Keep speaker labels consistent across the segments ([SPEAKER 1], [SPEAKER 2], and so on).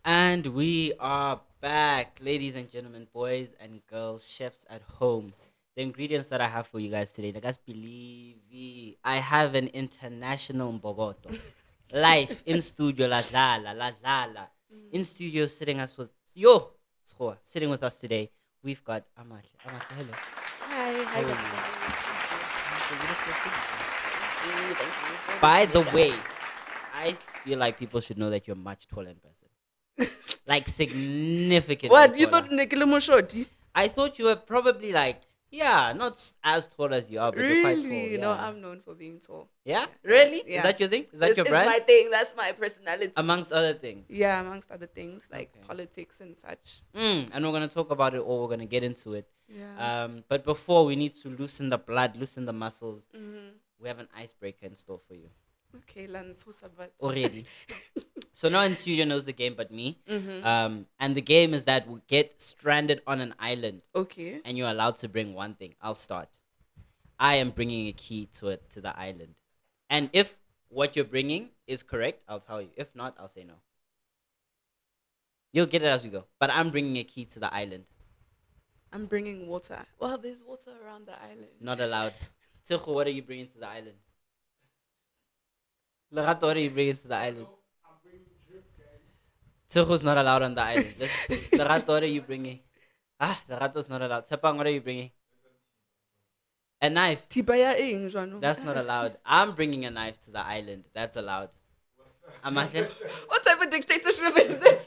[SPEAKER 1] And we are back, ladies and gentlemen, boys and girls, chefs at home. The ingredients that I have for you guys today, like guys believe me, I have an international mbogoto. Live in studio, la la la la la la. In studio, sitting with us today. We've got Amahle. Amahle, hello.
[SPEAKER 2] Hi,
[SPEAKER 1] How are
[SPEAKER 2] guys.
[SPEAKER 1] you?
[SPEAKER 2] Thank you for
[SPEAKER 1] By
[SPEAKER 2] having
[SPEAKER 1] the
[SPEAKER 2] me.
[SPEAKER 1] way, I feel like people should know that you're much taller in person. Like significantly
[SPEAKER 2] What? You
[SPEAKER 1] taller.
[SPEAKER 2] thought Nekilimo shorty?
[SPEAKER 1] I thought you were probably like, yeah, not as tall as you are, but you're quite tall.
[SPEAKER 2] Really?
[SPEAKER 1] Yeah.
[SPEAKER 2] No, I'm known for being tall.
[SPEAKER 1] Yeah?
[SPEAKER 2] Yeah.
[SPEAKER 1] Really?
[SPEAKER 2] Yeah.
[SPEAKER 1] Is that your thing? Is that
[SPEAKER 2] This
[SPEAKER 1] your
[SPEAKER 2] is
[SPEAKER 1] brand?
[SPEAKER 2] my thing. That's my personality.
[SPEAKER 1] Amongst other things.
[SPEAKER 2] Yeah, amongst other things like
[SPEAKER 1] Okay.
[SPEAKER 2] politics and such.
[SPEAKER 1] And we're gonna talk about it all. We're gonna get into it.
[SPEAKER 2] Yeah.
[SPEAKER 1] But before we need to loosen the blood, loosen the muscles. We have an icebreaker in store for you
[SPEAKER 2] Okay, Lance, who's about?
[SPEAKER 1] already. So no one in studio knows the game but me. And the game is that we get stranded on an island.
[SPEAKER 2] Okay.
[SPEAKER 1] And you're allowed to bring one thing. I'll start. I am bringing a key to the island. And if what you're bringing is correct, I'll tell you. If not, I'll say no. You'll get it as we go. But I'm bringing a key to the island.
[SPEAKER 2] I'm bringing water. Well, there's water around the island.
[SPEAKER 1] Not allowed. Tsecho, what are you bringing to the island? Lerato, what are you bringing to the island? Tsecho's not allowed on the island. Lerato, what are you bringing? Lerato's not allowed. Tshepang, what are you bringing? A knife.
[SPEAKER 2] Tibaya ing, Joano.
[SPEAKER 1] That's not allowed. I'm bringing a knife to the island. That's allowed. Amahle?
[SPEAKER 2] What type of dictatorship is this?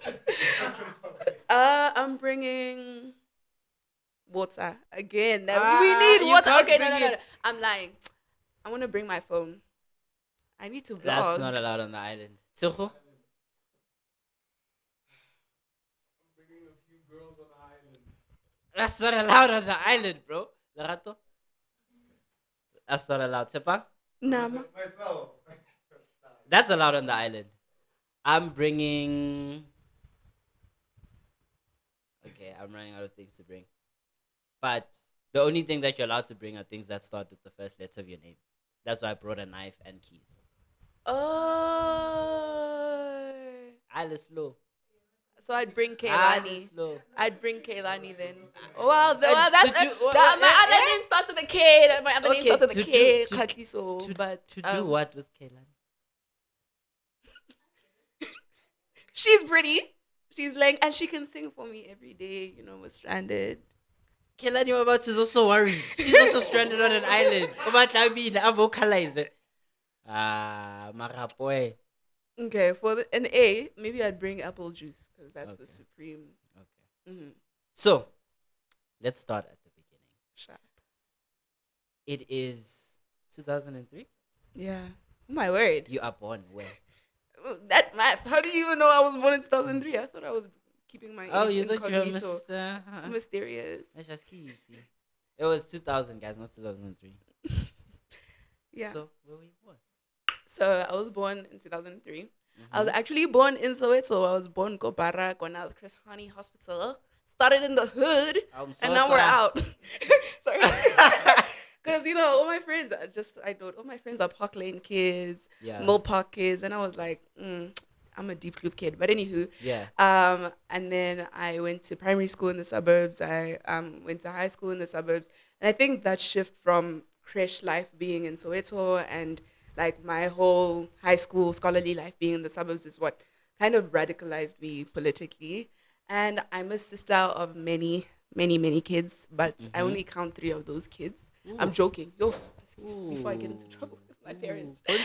[SPEAKER 2] I'm bringing water again. We need
[SPEAKER 1] you
[SPEAKER 2] water.
[SPEAKER 1] can't
[SPEAKER 2] Okay, no,
[SPEAKER 1] bring
[SPEAKER 2] no, no,
[SPEAKER 1] it.
[SPEAKER 2] no. I'm lying. I want to bring my phone. I need to vlog.
[SPEAKER 1] That's not allowed on the island. Tsecho? That's not allowed on the island, bro. Lerato? That's not allowed. Tshepang?
[SPEAKER 2] Nama.
[SPEAKER 1] That's allowed on the island. I'm bringing. Okay, I'm running out of things to bring. But the only thing that you're allowed to bring are things that start with the first letter of your name. That's why I brought a knife and keys.
[SPEAKER 2] Oh.
[SPEAKER 1] Alice Low.
[SPEAKER 2] So I'd bring Kaylani.
[SPEAKER 1] Alice Low.
[SPEAKER 2] I'd bring Kaylani then. Well, that's
[SPEAKER 1] to do-
[SPEAKER 2] my other name starts with a K. My other name
[SPEAKER 1] Okay,
[SPEAKER 2] starts with a
[SPEAKER 1] to
[SPEAKER 2] K.
[SPEAKER 1] do-
[SPEAKER 2] Khatliso, but
[SPEAKER 1] To do what with Kaylani?
[SPEAKER 2] she's pretty. She's like, and she can sing for me every day. You know, we're stranded.
[SPEAKER 1] Kaylani Wabat is also worried. She's also stranded on an island. I vocalize it. Marapoe.
[SPEAKER 2] Okay, for an A, maybe I'd bring apple juice because that's the
[SPEAKER 1] Okay.
[SPEAKER 2] supreme.
[SPEAKER 1] Okay. So, let's start at the beginning.
[SPEAKER 2] Sharp.
[SPEAKER 1] It is 2003.
[SPEAKER 2] Yeah. Oh, my word.
[SPEAKER 1] You are born where?
[SPEAKER 2] That math. How do you even know I was born in 2003? I thought I was keeping my age
[SPEAKER 1] You thought you were
[SPEAKER 2] incognito. Mysterious.
[SPEAKER 1] It was 2000, guys, not 2003.
[SPEAKER 2] Yeah.
[SPEAKER 1] So, where were you born?
[SPEAKER 2] So I was born in 2003. I was actually born in Soweto. I was born in Kobara, Gonal Chris Hani Hospital. Started in the hood, and now we're out. Sorry. Because, you know, all my friends are all my friends are Park Lane kids,
[SPEAKER 1] Yeah.
[SPEAKER 2] Mill Park kids. And I was like, I'm a Deep Kloof kid. But anywho.
[SPEAKER 1] Yeah.
[SPEAKER 2] And then I went to primary school in the suburbs. I went to high school in the suburbs. And I think that shift from creche life being in Soweto and like my whole high school scholarly life being in the suburbs is what kind of radicalized me politically. And I'm a sister of many, many, many kids, but I only count 3 of those kids. I'm joking. Before I get into trouble with my parents. Hey,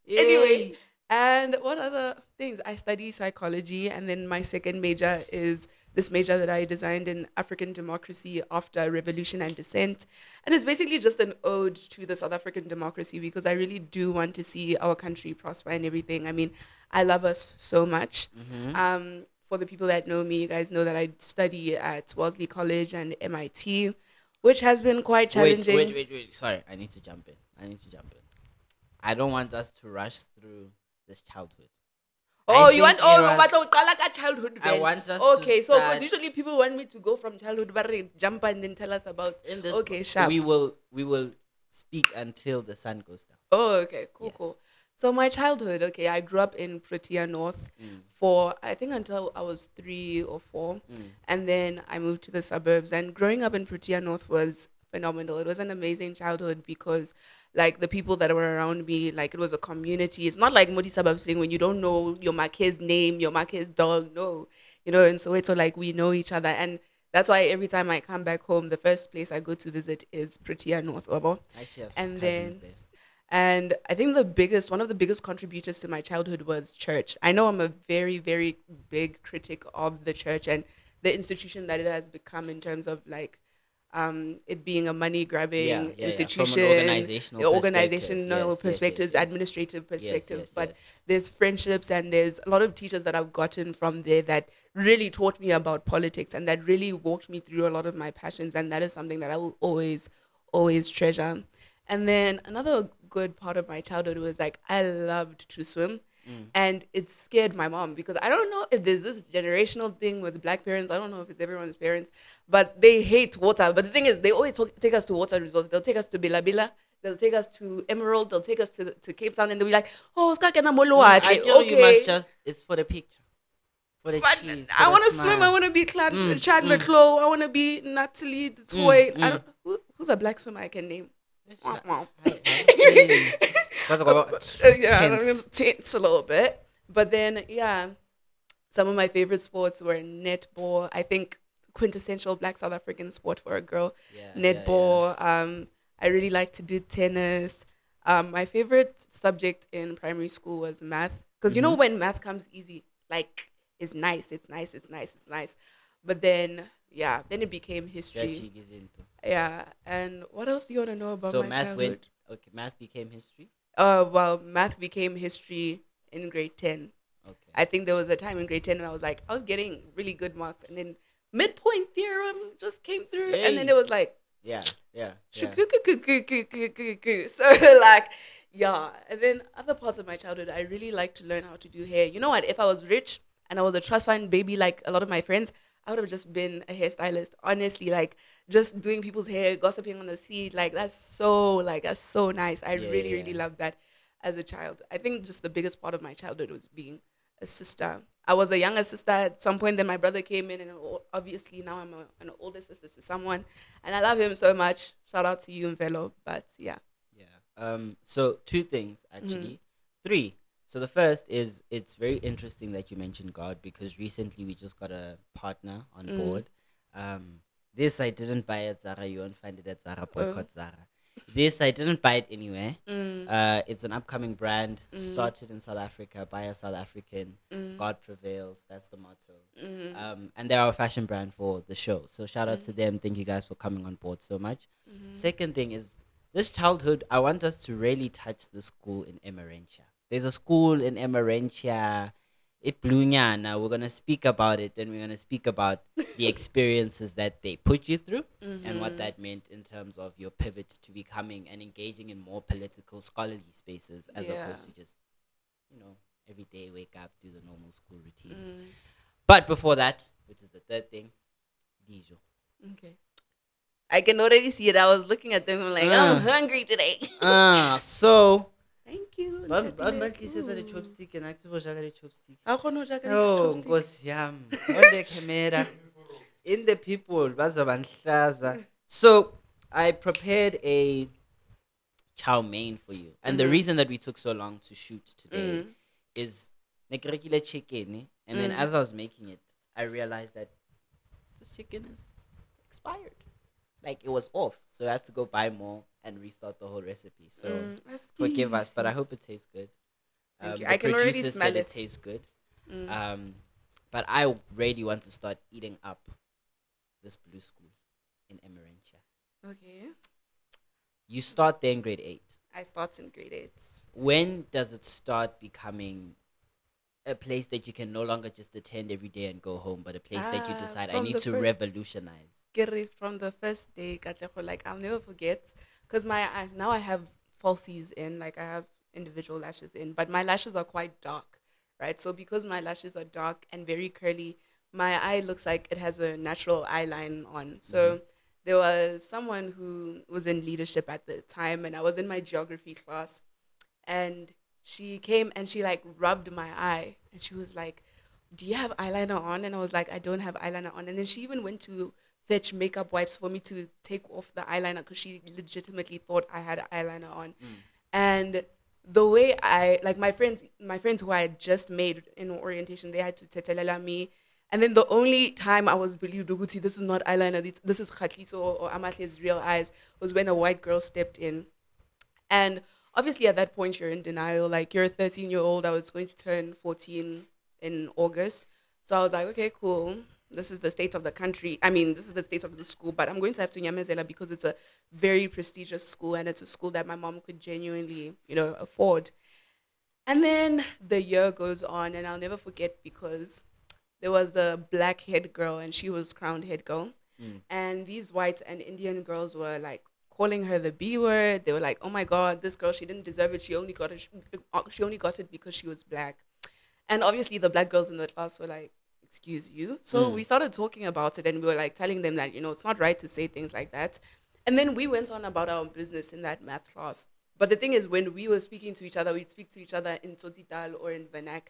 [SPEAKER 2] anyway, and what other things? I study psychology, and then my second major is this major that I designed in African democracy after revolution and dissent. And it's basically just an ode to the South African democracy because I really do want to see our country prosper and everything. I mean, I love us so much. For the people that know me, you guys know that I study at Wellesley College and MIT, which has been quite challenging.
[SPEAKER 1] Wait. Sorry, I need to jump in. I don't want us to rush through this childhood.
[SPEAKER 2] Oh,
[SPEAKER 1] I
[SPEAKER 2] you want
[SPEAKER 1] think it was-
[SPEAKER 2] childhood?
[SPEAKER 1] I
[SPEAKER 2] Ben.
[SPEAKER 1] want us
[SPEAKER 2] Okay,
[SPEAKER 1] to
[SPEAKER 2] so
[SPEAKER 1] start-
[SPEAKER 2] because usually people want me to go from childhood, but they jump and then tell us about.
[SPEAKER 1] In this
[SPEAKER 2] Okay, sharp.
[SPEAKER 1] we will speak until the sun goes down.
[SPEAKER 2] Oh, okay, cool,
[SPEAKER 1] Yes.
[SPEAKER 2] cool. So my childhood, okay, I grew up in Protea North
[SPEAKER 1] Mm,
[SPEAKER 2] for I think until I was 3 or 4,
[SPEAKER 1] mm.
[SPEAKER 2] and then I moved to the suburbs. And growing up in Protea North was phenomenal. It was an amazing childhood because, like, the people that were around me, like, it was a community. It's not like Modi suburbs thing when you don't know your marque's name, your marque's dog. No, and so it's like we know each other, and that's why every time I come back home, the first place I go to visit is Protea North, Obo.
[SPEAKER 1] I actually have
[SPEAKER 2] And
[SPEAKER 1] cousins
[SPEAKER 2] then
[SPEAKER 1] there.
[SPEAKER 2] and I think one of the biggest contributors to my childhood was church. I know I'm a very, very big critic of the church and the institution that it has become in terms of like it being a money
[SPEAKER 1] Yeah,
[SPEAKER 2] grabbing
[SPEAKER 1] yeah, yeah. From an
[SPEAKER 2] institution,
[SPEAKER 1] organizational perspective,
[SPEAKER 2] organizational
[SPEAKER 1] yes, yes, yes,
[SPEAKER 2] perspectives,
[SPEAKER 1] yes,
[SPEAKER 2] administrative
[SPEAKER 1] yes,
[SPEAKER 2] perspective.
[SPEAKER 1] yes,
[SPEAKER 2] But
[SPEAKER 1] yes.
[SPEAKER 2] there's friendships and there's a lot of teachers that I've gotten from there that really taught me about politics and that really walked me through a lot of my passions. And that is something that I will always, always treasure. And then another good part of my childhood was like I loved to swim.
[SPEAKER 1] Mm.
[SPEAKER 2] And it scared my mom because I don't know if there's this generational thing with black parents. I don't know if it's everyone's parents, but they hate water. But the thing is, they always take us to water resorts. They'll take us to Bila Bila. They'll take us to Emerald. They'll take us to Cape Town, and they'll be like, "Oh, ska kena molo
[SPEAKER 1] I
[SPEAKER 2] atle."
[SPEAKER 1] feel you must
[SPEAKER 2] Okay,
[SPEAKER 1] just, it's for the picture, for the
[SPEAKER 2] but
[SPEAKER 1] cheese, for
[SPEAKER 2] I
[SPEAKER 1] the
[SPEAKER 2] want to swim. I
[SPEAKER 1] smile.
[SPEAKER 2] want to be
[SPEAKER 1] Mm,
[SPEAKER 2] Chad
[SPEAKER 1] mm,
[SPEAKER 2] Leclos. I want to be Natalie the
[SPEAKER 1] mm,
[SPEAKER 2] toy. I
[SPEAKER 1] mm.
[SPEAKER 2] don't. Who's a black swimmer I can name?
[SPEAKER 1] It's
[SPEAKER 2] Wah,
[SPEAKER 1] like,
[SPEAKER 2] wah.
[SPEAKER 1] have you seen? Because I got
[SPEAKER 2] Yeah, I'm gonna
[SPEAKER 1] tense.
[SPEAKER 2] tense a little bit. But then, yeah, some of my favorite sports were netball. I think quintessential Black South African sport for a girl.
[SPEAKER 1] Yeah, yeah, yeah.
[SPEAKER 2] Netball. I really like to do tennis. My favorite subject in primary school was math because
[SPEAKER 1] Mm-hmm.
[SPEAKER 2] when math comes easy, like it's nice, it's nice, it's nice, it's nice. But then, yeah, then it became history.
[SPEAKER 1] Jajig is into.
[SPEAKER 2] Yeah, and what else do you want to know about
[SPEAKER 1] So
[SPEAKER 2] my
[SPEAKER 1] math went,
[SPEAKER 2] childhood?
[SPEAKER 1] okay, math became history.
[SPEAKER 2] Well, math became history in grade 10.
[SPEAKER 1] Okay.
[SPEAKER 2] I think there was a time in grade 10 when I was getting really good marks, and then midpoint theorem just came through, and then it
[SPEAKER 1] Hey.
[SPEAKER 2] was like,
[SPEAKER 1] Yeah, yeah, yeah.
[SPEAKER 2] so like, yeah. And then other parts of my childhood, I really liked to learn how to do hair. You know what? If I was rich and I was a trust fund baby like a lot of my friends, I would have just been a hairstylist. Honestly, like just doing people's hair, gossiping on the seat, that's so nice. I
[SPEAKER 1] Yeah,
[SPEAKER 2] really,
[SPEAKER 1] yeah,
[SPEAKER 2] really
[SPEAKER 1] yeah.
[SPEAKER 2] loved that as a child. I think just the biggest part of my childhood was being a sister. I was a younger sister at some point. Then my brother came in, and obviously now I'm an older sister to someone, and I love him so much. Shout out to you, Mvelo. But yeah.
[SPEAKER 1] Yeah. So two things
[SPEAKER 2] Mm-hmm.
[SPEAKER 1] actually, three. So the first is it's very interesting that you mentioned God because recently we just got a partner on
[SPEAKER 2] Mm.
[SPEAKER 1] board. This I didn't buy at Zara. You won't find it at Zara.
[SPEAKER 2] Oh.
[SPEAKER 1] Boycott Zara. This I didn't buy it anywhere.
[SPEAKER 2] Mm.
[SPEAKER 1] It's an upcoming brand
[SPEAKER 2] Mm.
[SPEAKER 1] started in South Africa by a South African.
[SPEAKER 2] Mm.
[SPEAKER 1] God prevails. That's the motto.
[SPEAKER 2] Mm.
[SPEAKER 1] And they're our fashion brand for the show. So shout out to
[SPEAKER 2] Mm.
[SPEAKER 1] them. Thank you guys for coming on board so much.
[SPEAKER 2] Mm.
[SPEAKER 1] Second thing is this childhood. I want us to really touch the school in Emerentia. There's a school in Emerentia. It Blunyana. We're gonna speak about it, and we're gonna speak about the experiences that they put you through and what
[SPEAKER 2] Mm-hmm.
[SPEAKER 1] that meant in terms of your pivot to becoming and engaging in more political scholarly spaces as
[SPEAKER 2] Yeah.
[SPEAKER 1] opposed to just every day wake up, do the normal school routines.
[SPEAKER 2] Mm.
[SPEAKER 1] But before that, which is the third thing, Dijo.
[SPEAKER 2] Okay. I can already see it. I was looking at them. I'm like, I'm
[SPEAKER 1] Uh,
[SPEAKER 2] hungry today.
[SPEAKER 1] so
[SPEAKER 2] Thank you.
[SPEAKER 1] Bantley says that a
[SPEAKER 2] Ooh.
[SPEAKER 1] chopstick and active a chopstick.
[SPEAKER 2] How come no jacket
[SPEAKER 1] Oh,
[SPEAKER 2] chopstick?
[SPEAKER 1] Nkosi yam. On the camera. In the people, bazabanhlaza. So I prepared a chow mein for you. And the
[SPEAKER 2] Mm-hmm.
[SPEAKER 1] reason that we took so long to shoot today
[SPEAKER 2] Mm.
[SPEAKER 1] is nekrekile chicken. And then
[SPEAKER 2] Mm.
[SPEAKER 1] as I was making it, I realized that this chicken is expired. Like it was off. So I had to go buy more and restart the whole recipe. So
[SPEAKER 2] That's
[SPEAKER 1] forgive us, but I
[SPEAKER 2] easy.
[SPEAKER 1] hope it tastes good.
[SPEAKER 2] Thank you.
[SPEAKER 1] The
[SPEAKER 2] I can already
[SPEAKER 1] producers
[SPEAKER 2] smell
[SPEAKER 1] said it
[SPEAKER 2] it.
[SPEAKER 1] tastes good.
[SPEAKER 2] Mm.
[SPEAKER 1] Um, but I really want to start eating up this blue school in Emerentia.
[SPEAKER 2] Okay.
[SPEAKER 1] You start there in grade 8.
[SPEAKER 2] I start in grade 8.
[SPEAKER 1] When does it start becoming a place that you can no longer just attend every day and go home, but a place that you decide I
[SPEAKER 2] From
[SPEAKER 1] need
[SPEAKER 2] the
[SPEAKER 1] to
[SPEAKER 2] first
[SPEAKER 1] revolutionize?
[SPEAKER 2] from the first day, Katlego, like I'll never forget, because now I have falsies in, like I have individual lashes in, but my lashes are quite dark, right? So because my lashes are dark and very curly, my eye looks like it has a natural eye line on.
[SPEAKER 1] Mm-hmm.
[SPEAKER 2] So there was someone who was in leadership at the time, and I was in my geography class, and she came and she like rubbed my eye and she was like, "Do you have eyeliner on?" And I was like, "I don't have eyeliner on." And then she even went to fetch makeup wipes for me to take off the eyeliner because she legitimately thought I had eyeliner on. And the way I like my friends who I had just made in orientation, they had to tetelela me. And then the only time I was believed, Uguti, this is not eyeliner, this is Khakliso or Amahle's real eyes, was when a white girl stepped in. And obviously, at that point, you're in denial. Like, you're a 13-year-old. I was going to turn 14 in August. So I was like, okay, cool. This is the state of the country. I mean, this is the state of the school, but I'm going to have to Nyamezela because it's a very prestigious school and it's a school that my mom could genuinely, afford. And then the year goes on, and I'll never forget because there was a black head girl and she was crowned head girl.
[SPEAKER 1] Mm.
[SPEAKER 2] And these white and Indian girls were like calling her the B word. They were like, "Oh my God, this girl, she didn't deserve it. She only got it. She only got it because she was black." And obviously, the black girls in the class were like, "Excuse you." So
[SPEAKER 1] Mm.
[SPEAKER 2] we started talking about it, and we were like telling them that it's not right to say things like that. And then we went on about our business in that math class. But the thing is, when we were speaking to each other, we'd speak to each other in Totital or in Vernac.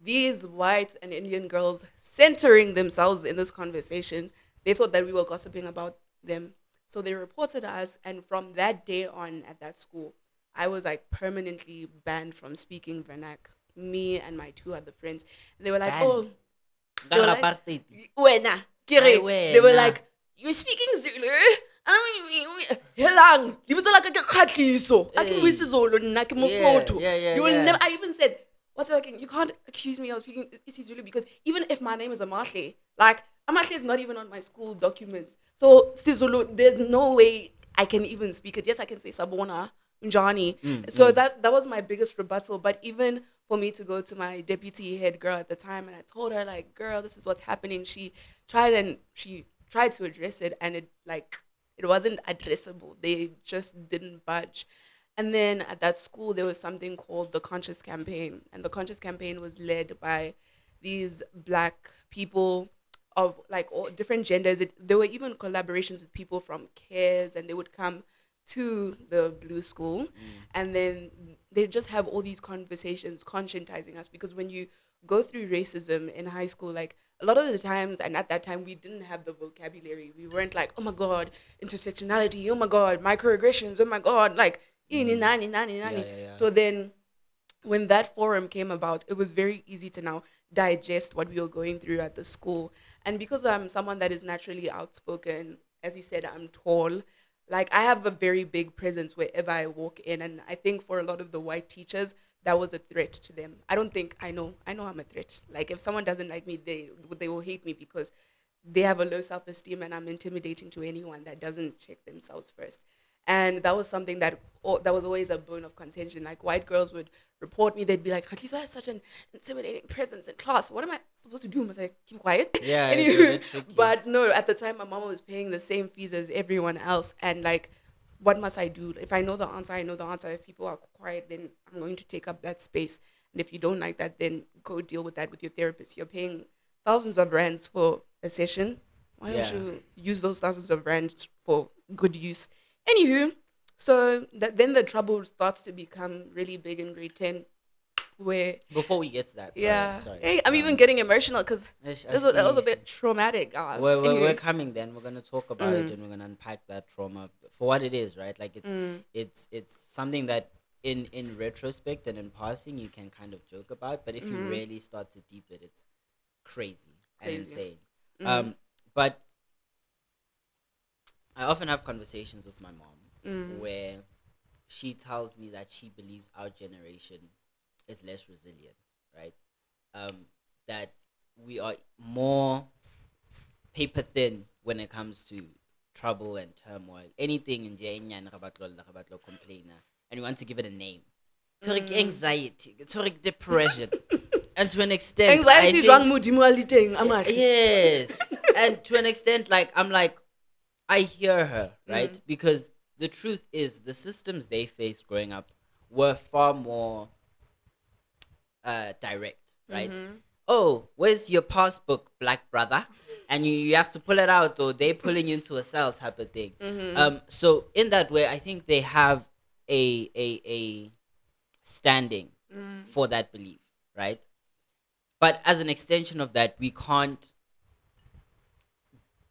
[SPEAKER 2] These white and Indian girls centering themselves in this conversation, they thought that we were gossiping about them. So they reported us, and from that day on at that school, I was like permanently banned from speaking Vernac. Me and my two other friends. They were like,
[SPEAKER 1] Banned.
[SPEAKER 2] "Oh," they were
[SPEAKER 1] Dara
[SPEAKER 2] like,
[SPEAKER 1] apartheid.
[SPEAKER 2] "Wena,
[SPEAKER 1] Ay,
[SPEAKER 2] kere." They were
[SPEAKER 1] wena.
[SPEAKER 2] like, "You're speaking Zulu?" Helang, libitso la ka ke Kgatliso. A ke
[SPEAKER 1] Hey.
[SPEAKER 2] bue Sezulu, nna ke
[SPEAKER 1] Yeah,
[SPEAKER 2] Mosotho.
[SPEAKER 1] yeah, yeah,
[SPEAKER 2] You will
[SPEAKER 1] yeah.
[SPEAKER 2] never. I even said, "What's like? You can't accuse me of speaking Zulu because even if my name is Amahle, like Amahle is not even on my school documents. So Sizulu, there's no way I can even speak it. Yes, I can say Sabona, Unjani." So that was my biggest rebuttal. But even for me to go to my deputy head girl at the time and I told her like, "Girl, this is what's happening." She tried to address it, and it wasn't addressable. They just didn't budge. And then at that school, there was something called the Conscious Campaign. And the Conscious Campaign was led by these black people of like all different genders. There were even collaborations with people from CARES, and they would come to the blue school. And then they just have all these conversations conscientizing us because when you go through racism in high school, like a lot of the times, and at that time we didn't have the vocabulary. We weren't like, "Oh my God, intersectionality, oh my God, microaggressions, oh my God," like "Ini, nani, nani,
[SPEAKER 1] Yeah,
[SPEAKER 2] nani."
[SPEAKER 1] yeah, yeah.
[SPEAKER 2] So then when that forum came about, it was very easy to now digest what we were going through at the school. And because I'm someone that is naturally outspoken, as you said, I'm tall, like I have a very big presence wherever I walk in. And I think for a lot of the white teachers, that was a threat to them. I don't think I know I'm a threat. Like if someone doesn't like me, they will hate me because they have a low self-esteem and I'm intimidating to anyone that doesn't check themselves first. And that was something that was always a bone of contention. Like white girls would report me, they'd be like, "Khatiso has such an intimidating presence in class. What am I supposed to do?" I was like, "Keep quiet."
[SPEAKER 1] Yeah, it's a
[SPEAKER 2] Anyway,
[SPEAKER 1] bit tricky.
[SPEAKER 2] but no, at the time my mama was paying the same fees as everyone else. And like, what must I do? If I know the answer, I know the answer. If people are quiet, then I'm going to take up that space. And if you don't like that, then go deal with that with your therapist. You're paying thousands of rands for a session. Why don't
[SPEAKER 1] Yeah.
[SPEAKER 2] you use those thousands of rands for good use? Anywho, so then the trouble starts to become really big in grade 10, where,
[SPEAKER 1] Before we get to that, sorry,
[SPEAKER 2] yeah,
[SPEAKER 1] sorry.
[SPEAKER 2] hey, I'm even getting emotional because that was a bit traumatic, guys.
[SPEAKER 1] We're
[SPEAKER 2] Anyway,
[SPEAKER 1] coming then. We're gonna talk about it and we're gonna unpack that trauma for what it is, right? Like it's something that in retrospect and in passing you can kind of joke about, but if you really start to deep it, it's crazy and
[SPEAKER 2] crazy.
[SPEAKER 1] insane. But I often have conversations with my mom where she tells me that she believes our generation is less resilient, right? That we are more paper thin when it comes to trouble and turmoil. Anything in Jenya complainer, and we want to give it a name. Toric anxiety, toric depression. And to an extent,
[SPEAKER 2] Anxiety,
[SPEAKER 1] I
[SPEAKER 2] jwang
[SPEAKER 1] think,
[SPEAKER 2] modimo a le teng, Amahle.
[SPEAKER 1] yes. And to an extent, like I'm like, I hear her, right? Because the truth is, the systems they faced growing up were far more direct, right? Oh, where's your passbook, black brother? And you have to pull it out, or they pulling you into a cell type of thing. So in that way, I think they have a standing for that belief, right? But as an extension of that, we can't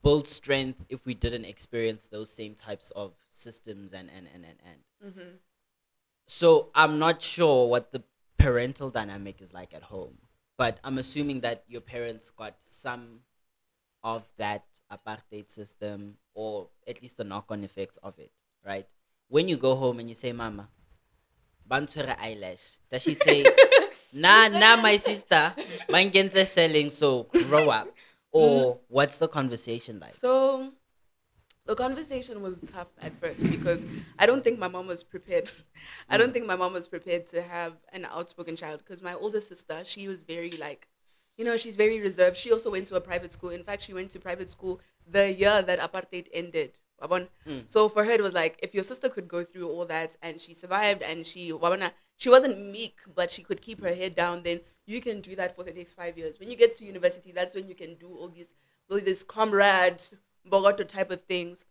[SPEAKER 1] build strength if we didn't experience those same types of systems and. So I'm not sure what the parental dynamic is like at home, but I'm assuming that your parents got some of that apartheid system or at least the knock-on effects of it, right? When you go home and you say, "Mama, bantura eyelash," does she say, "Nah, nah, my sister, mangenze selling, so grow up," or what's the conversation like?
[SPEAKER 2] So the conversation was tough at first because I don't think my mom was prepared. I don't think my mom was prepared to have an outspoken child because my older sister, she was very like, she's very reserved. She also went to a private school. In fact, she went to private school the year that apartheid ended. Wabona. So for her, it was like if your sister could go through all that and she survived and she wasn't meek, but she could keep her head down, then you can do that for the next 5 years. When you get to university, that's when you can do all this comrade Bogota type of things.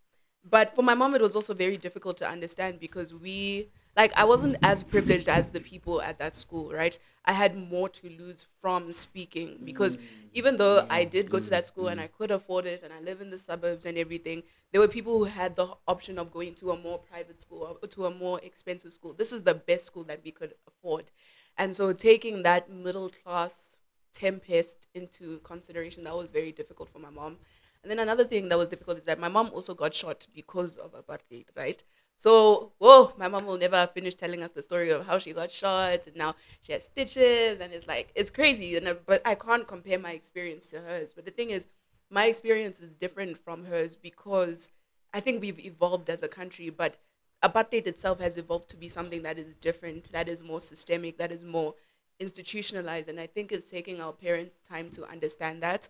[SPEAKER 2] But for my mom, it was also very difficult to understand because I wasn't as privileged as the people at that school, right? I had more to lose from speaking because even though I did go to that school and I could afford it and I live in the suburbs and everything, there were people who had the option of going to a more private school or to a more expensive school. This is the best school that we could afford. And so taking that middle class tempest into consideration, that was very difficult for my mom. And then another thing that was difficult is that my mom also got shot because of apartheid, right? So, whoa, my mom will never finish telling us the story of how she got shot and now she has stitches and it's like, it's crazy. But I can't compare my experience to hers. But the thing is, my experience is different from hers because I think we've evolved as a country, but apartheid itself has evolved to be something that is different, that is more systemic, that is more institutionalized. And I think it's taking our parents time to understand that.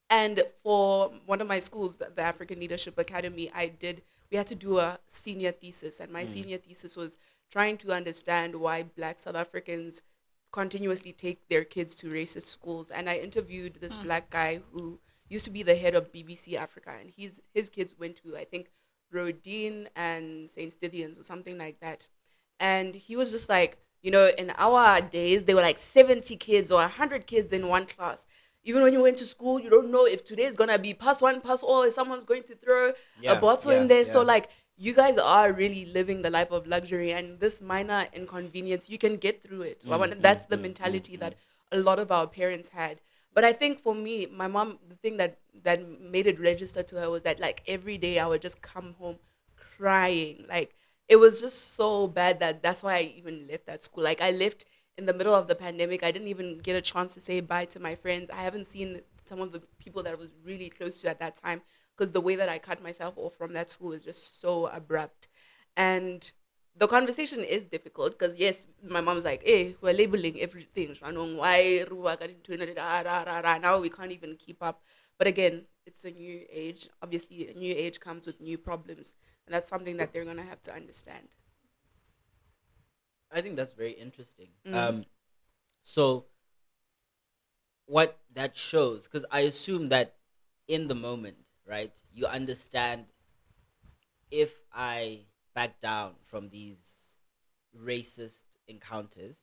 [SPEAKER 2] And for one of my schools, the African Leadership Academy, we had to do a senior thesis. And my senior thesis was trying to understand why Black South Africans continuously take their kids to racist schools. And I interviewed this Black guy who used to be the head of BBC Africa. And his kids went to, I think, Rodin and St. Stithians or something like that. And he was just like, in our days, there were like 70 kids or 100 kids in one class. Even when you went to school, you don't know if today is gonna be pass one, pass all, if someone's going to throw a
[SPEAKER 1] Yeah,
[SPEAKER 2] bottle in
[SPEAKER 1] yeah,
[SPEAKER 2] there. So
[SPEAKER 1] yeah.
[SPEAKER 2] like you guys are really living the life of luxury and this minor inconvenience, you can get through it. That's the mentality that a lot of our parents had. But I think for me, my mom, the thing that made it register to her was that like every day I would just come home crying. Like it was just so bad that that's why I even left that school. Like I left in the middle of the pandemic. I didn't even get a chance to say bye to my friends. I haven't seen some of the people that I was really close to at that time because the way that I cut myself off from that school is just so abrupt. And the conversation is difficult because yes, my mom's like, "Hey, we're labeling everything. Shanong, why Ruwa got into it, now we can't even keep up." But again, it's a new age. Obviously, a new age comes with new problems, and that's something that they're gonna have to understand.
[SPEAKER 1] I think that's very interesting. So what that shows, because I assume that in the moment, right, you understand if I back down from these racist encounters,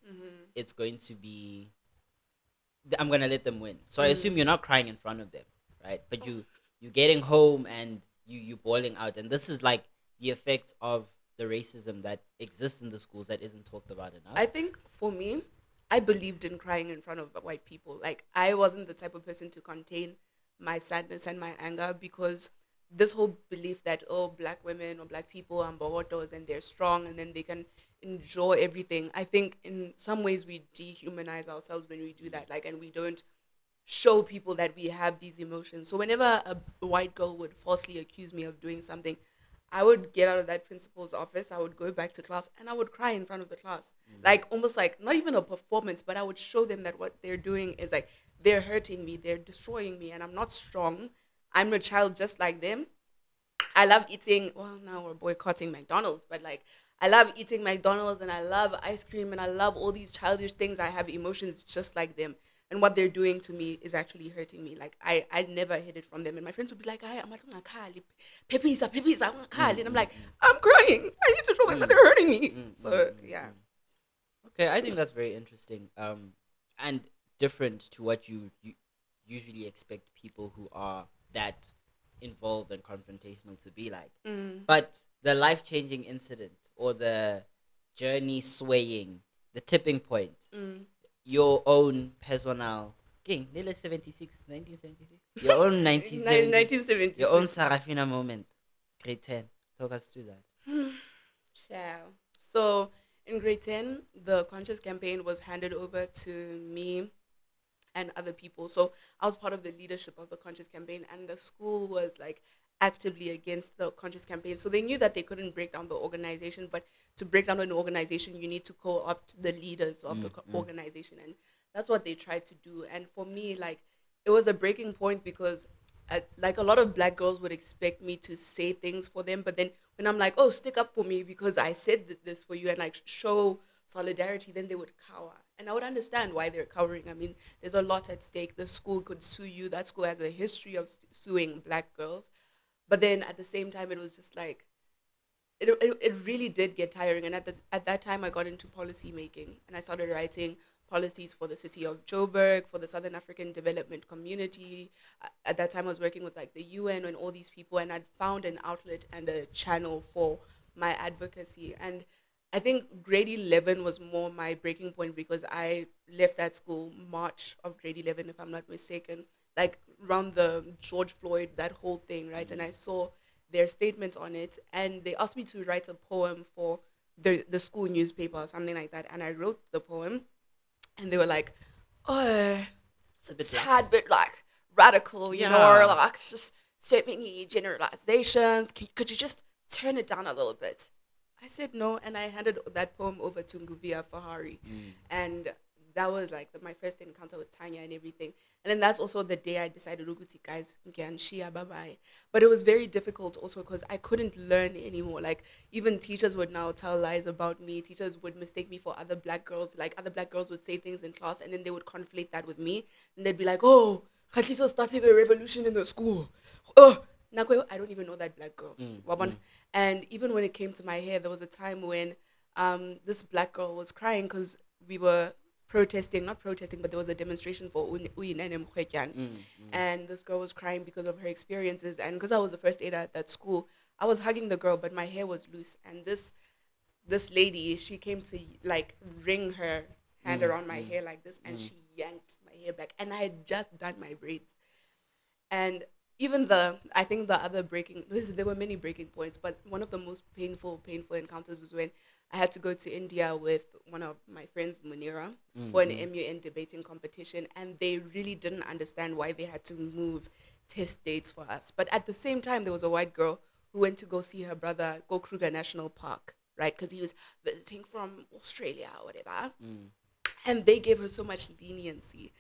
[SPEAKER 1] it's going to be I'm gonna let them win. So I assume you're not crying in front of them, right? But you getting home and you boiling out, and this is like the effects of the racism that exists in the schools that isn't talked about enough.
[SPEAKER 2] I think for me, I believed in crying in front of white people. Like I wasn't the type of person to contain my sadness and my anger because this whole belief that black women or black people are bogotos and they're strong and then they can enjoy everything. I think in some ways we dehumanize ourselves when we do that. Like and we don't show people that we have these emotions. So whenever a white girl would falsely accuse me of doing something, I would get out of that principal's office. I would go back to class and I would cry in front of the class. Like almost like not even a performance, but I would show them that what they're doing is like they're hurting me, they're destroying me, and I'm not strong. I'm a child just like them. I love eating. Well, now we're boycotting McDonald's, but like I love eating McDonald's and I love ice cream and I love all these childish things. I have emotions just like them, and what they're doing to me is actually hurting me. Like I never hid it from them, and my friends would be like, I'm like, Pepisa, Pepisa, I'm and I'm like, I'm crying. I need to show them that they're hurting me. So yeah.
[SPEAKER 1] Okay, I think that's very interesting. And different to what you usually expect people who are that involved and confrontational to be like.
[SPEAKER 2] Mm,
[SPEAKER 1] But the life changing incident or the journey swaying, the tipping point,
[SPEAKER 2] mm.
[SPEAKER 1] your own personal king, Nile 76, 1976. Your own 1970, your own
[SPEAKER 2] 1976.
[SPEAKER 1] Sarafina moment, grade 10. Talk us through that.
[SPEAKER 2] Ciao. So in grade 10, the conscious campaign was handed over to me and other people. So I was part of the leadership of the conscious campaign, and the school was like actively against the conscious campaign. So they knew that they couldn't break down the organization, but to break down an organization, you need to co-opt the leaders of the
[SPEAKER 1] Mm, mm,
[SPEAKER 2] organization, and that's what they tried to do. And for me, like it was a breaking point because. Like a lot of black girls would expect me to say things for them, but then when I'm like, "Oh, stick up for me because I said this for you," and like show solidarity, then they would cower, and I would understand why they're cowering. I mean, there's a lot at stake. The school could sue you. That school has a history of suing black girls. But then at the same time, it was just like, it really did get tiring. And at that time, I got into policy making and I started writing policies for the city of Joburg, for the Southern African Development Community. At that time, I was working with like the UN and all these people, and I'd found an outlet and a channel for my advocacy. And I think grade 11 was more my breaking point because I left that school March of grade 11, if I'm not mistaken, like around the George Floyd, that whole thing, right? And I saw their statements on it, and they asked me to write a poem for the school newspaper or something like that. And I wrote the poem, and they were like, "Oh,
[SPEAKER 1] it's a
[SPEAKER 2] it's
[SPEAKER 1] bit
[SPEAKER 2] a
[SPEAKER 1] black.
[SPEAKER 2] tad bit like radical, you know, or
[SPEAKER 1] Yeah.
[SPEAKER 2] like it's just so many generalizations. Could you just turn it down a little bit?" I said no, and I handed that poem over to Nguvia Fahari,
[SPEAKER 1] Mm.
[SPEAKER 2] and that was like my first encounter with Tanya and everything. And then that's also the day I decided, Uguti guys, Shia, bye bye. But it was very difficult also because I couldn't learn anymore. Like even teachers would now tell lies about me. Teachers would mistake me for other black girls. Like other black girls would say things in class, and then they would conflate that with me, and they'd be like, "Oh, Khatliso's starting a revolution in the school." Oh, Nakwe, I don't even know that black girl.
[SPEAKER 1] Mm.
[SPEAKER 2] Wabon.
[SPEAKER 1] Mm.
[SPEAKER 2] And even when it came to my hair, there was a time when this black girl was crying because we were protesting, not protesting, but there was a demonstration for Uyinene Mkhwetyan.
[SPEAKER 1] Mm. Mm.
[SPEAKER 2] And this girl was crying because of her experiences. And because I was the first aider at that school, I was hugging the girl, but my hair was loose. And this lady, she came to like ring her hand
[SPEAKER 1] Mm.
[SPEAKER 2] around my
[SPEAKER 1] Mm.
[SPEAKER 2] hair like this, and
[SPEAKER 1] Mm.
[SPEAKER 2] she yanked my hair back. And I had just done my braids. And even I think the other there were many breaking points, but one of the most painful encounters was when I had to go to India with one of my friends, Munira,
[SPEAKER 1] Mm.
[SPEAKER 2] for an
[SPEAKER 1] Mm.
[SPEAKER 2] MUN debating competition, and they really didn't understand why they had to move test dates for us. But at the same time, there was a white girl who went to go see her brother go Kruger National Park, right? Because he was visiting from Australia or whatever,
[SPEAKER 1] Mm.
[SPEAKER 2] and they gave her so much leniency.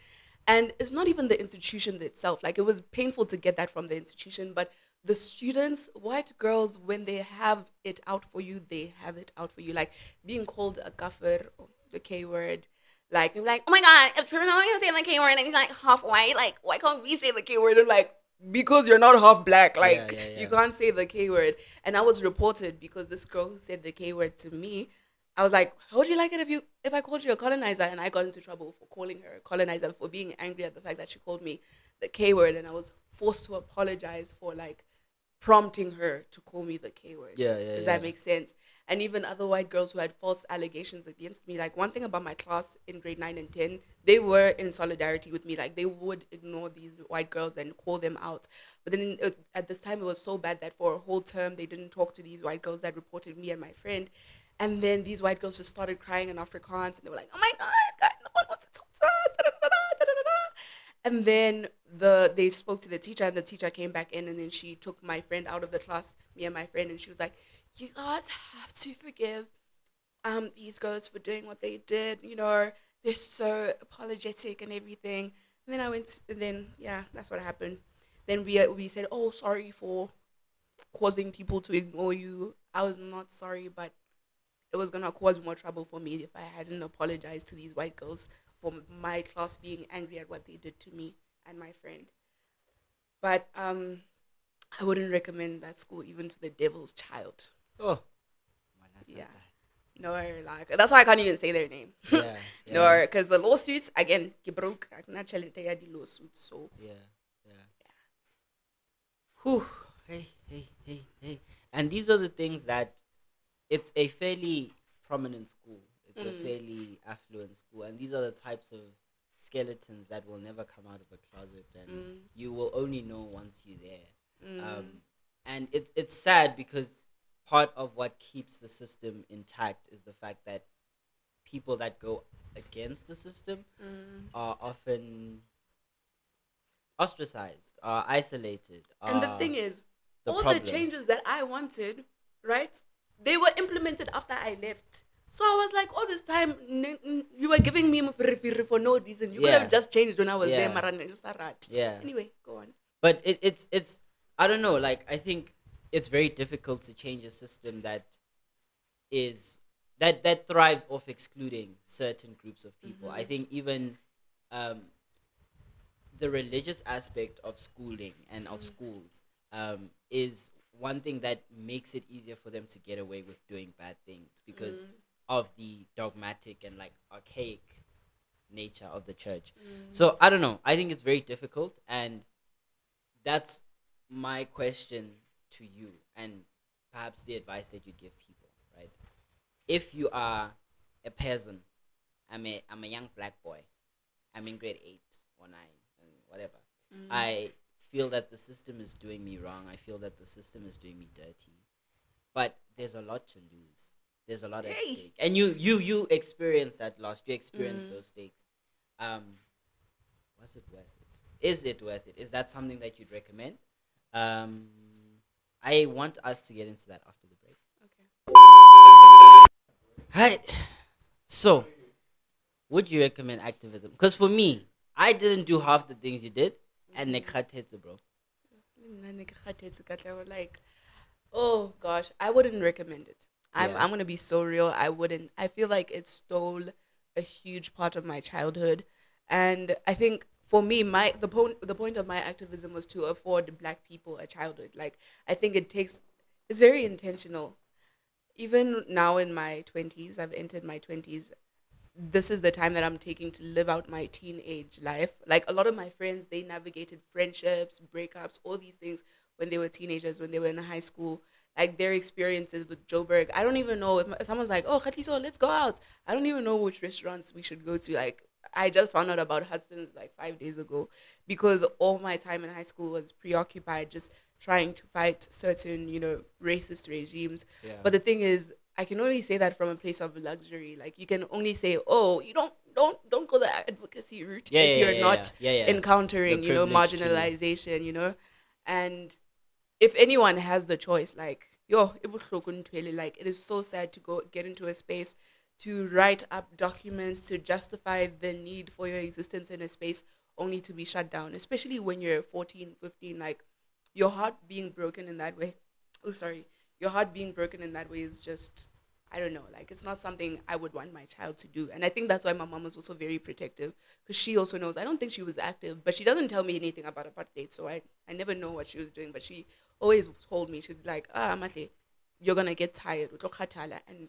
[SPEAKER 2] And it's not even the institution itself. Like it was painful to get that from the institution, but the students, white girls, when they have it out for you, they have it out for you. Like being called a kafir, the K word. Like they're like, "Oh my god, if you're not gonna say the K word and he's like half white, like why can't we say the K word?" And like, because you're not half black,
[SPEAKER 1] Yeah.
[SPEAKER 2] like
[SPEAKER 1] Yeah.
[SPEAKER 2] you
[SPEAKER 1] Yeah.
[SPEAKER 2] can't say the K word. And I was reported because this girl who said the K word to me, I was like, "How would you like it if I called you a colonizer?" And I got into trouble for calling her a colonizer, for being angry at the fact that she called me the K word, and I was forced to apologize for like prompting her to call me the K word.
[SPEAKER 1] Yeah. Yeah.
[SPEAKER 2] Does
[SPEAKER 1] Yeah.
[SPEAKER 2] that make sense? And even other white girls who had false allegations against me. Like one thing about my class in grade 9 and 10, they were in solidarity with me. Like they would ignore these white girls and call them out. But then at this time, it was so bad that for a whole term they didn't talk to these white girls that reported me and my friend. And then these white girls just started crying in Afrikaans, and they were like, "Oh my God, guys, no one wants to talk to us." Da, da, da, da, da, da, da. And then they spoke to the teacher, and the teacher came back in, and then she took my friend out of the class, me and my friend, and she was like, "You guys have to forgive these girls for doing what they did. You know, they're so apologetic and everything." And then and then yeah, that's what happened. Then we said, "Oh, sorry for causing people to ignore you." I was not sorry, but it was gonna cause more trouble for me if I hadn't apologized to these white girls for my class being angry at what they did to me and my friend. But I wouldn't recommend that school even to the devil's child.
[SPEAKER 1] Oh, man, that's
[SPEAKER 2] Yeah,
[SPEAKER 1] not that.
[SPEAKER 2] No, like that's why I can't even say their name.
[SPEAKER 1] Yeah, yeah,
[SPEAKER 2] No, because the lawsuits again, ke broke. I cannot tell it the lawsuits. So
[SPEAKER 1] yeah, yeah. Whew. Hey, hey, hey, hey. And these are the things that it's a fairly prominent school. It's a
[SPEAKER 2] mm,
[SPEAKER 1] fairly affluent school, and these are the types of skeletons that will never come out of a closet, and
[SPEAKER 2] mm,
[SPEAKER 1] you will only know once you're there.
[SPEAKER 2] mm,
[SPEAKER 1] And it's sad because part of what keeps the system intact is the fact that people that go against the system
[SPEAKER 2] mm.
[SPEAKER 1] are often ostracized, are isolated,
[SPEAKER 2] And the
[SPEAKER 1] are
[SPEAKER 2] thing is,
[SPEAKER 1] the
[SPEAKER 2] all the
[SPEAKER 1] problem.
[SPEAKER 2] changes that I wanted, right? They were implemented after I left. So I was like, all this time, you were giving me mfirifiri for no reason. You could have
[SPEAKER 1] Yeah,
[SPEAKER 2] just changed when I was there,
[SPEAKER 1] yeah,
[SPEAKER 2] Maran. It's a rat.
[SPEAKER 1] yeah.
[SPEAKER 2] Anyway, go on.
[SPEAKER 1] But it's I don't know. Like I think it's very difficult to change a system is that thrives off excluding certain groups of people. I
[SPEAKER 2] Mm-hmm.
[SPEAKER 1] think even um, the religious aspect of schooling and of schools is one thing that makes it easier for them to get away with doing bad things because
[SPEAKER 2] Mm,
[SPEAKER 1] of the dogmatic and like archaic nature of the church.
[SPEAKER 2] mm,
[SPEAKER 1] So I don't know. I think it's very difficult, and that's my question to you, and perhaps the advice that you give people. Right? If you are a peasant, I'm a young black boy. I'm in grade 8 or 9 and whatever.
[SPEAKER 2] mm.
[SPEAKER 1] I feel that the system is doing me wrong. I feel that the system is doing me dirty. But there's a lot to lose. There's a lot at
[SPEAKER 2] Hey.
[SPEAKER 1] stake. And you experience that loss. You experience
[SPEAKER 2] Mm.
[SPEAKER 1] those stakes. Um, was it worth it? Is it worth it? Is that something that you'd recommend? Um, I want us to get into that after the break.
[SPEAKER 2] Okay.
[SPEAKER 1] Hi. So, would you recommend activism? Because for me, I didn't do half the things you did, and nekhatetse, bro.
[SPEAKER 2] Like, oh gosh, I wouldn't recommend it. I'm
[SPEAKER 1] Yeah.
[SPEAKER 2] I'm gonna be so real. I wouldn't. I feel like it stole a huge part of my childhood, and I think for me, the point of my activism was to afford Black people a childhood. Like I think it's very intentional. Even now in my 20s, I've entered my 20s. This is the time that I'm taking to live out my teenage life. Like a lot of my friends, they navigated friendships, breakups, all these things when they were teenagers, when they were in high school. Like their experiences with Joburg. I don't even know if someone's like, "Oh, Khatiso, let's go out." I don't even know which restaurants we should go to. Like I just found out about Hudson's like 5 days ago because all my time in high school was preoccupied just trying to fight certain, racist regimes.
[SPEAKER 1] Yeah.
[SPEAKER 2] But the thing is, I can only say that from a place of luxury. Like you can only say, "Oh, you don't go the advocacy route
[SPEAKER 1] Yeah,
[SPEAKER 2] if
[SPEAKER 1] yeah,
[SPEAKER 2] you're
[SPEAKER 1] yeah, yeah,
[SPEAKER 2] not
[SPEAKER 1] yeah, yeah. The
[SPEAKER 2] encountering,
[SPEAKER 1] privilege to.
[SPEAKER 2] marginalization." And if anyone has the choice, like yo, like it is so sad to go get into a space to write up documents to justify the need for your existence in a space only to be shut down, especially when you're 14, 15. Like your heart being broken in that way. Oh, sorry, your heart being broken in that way is just, I don't know, like it's not something I would want my child to do. And I think that's why my mom was also very protective because she also knows I don't think she was active, but she doesn't tell me anything about apartheid. So I never know what she was doing, but she always told me, she'd be like, Amahle, you're going to get tired. And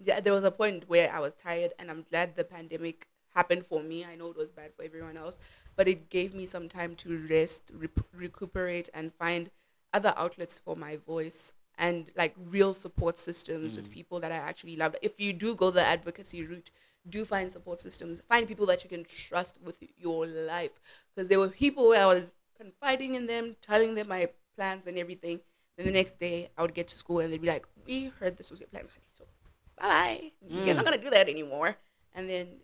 [SPEAKER 2] yeah, there was a point where I was tired, and I'm glad the pandemic happened for me. I know it was bad for everyone else, but it gave me some time to rest, recuperate, and find other outlets for my voice and like real support systems with
[SPEAKER 1] Mm,
[SPEAKER 2] people that I actually love. If you do go the advocacy route, do find support systems. Find people that you can trust with your life, because there were people where I was confiding in them, telling them my plans and everything. Then the next day, I would get to school and they'd be like, "We heard this was your plan, so bye. You're not
[SPEAKER 1] mm,
[SPEAKER 2] gonna do that anymore." And then,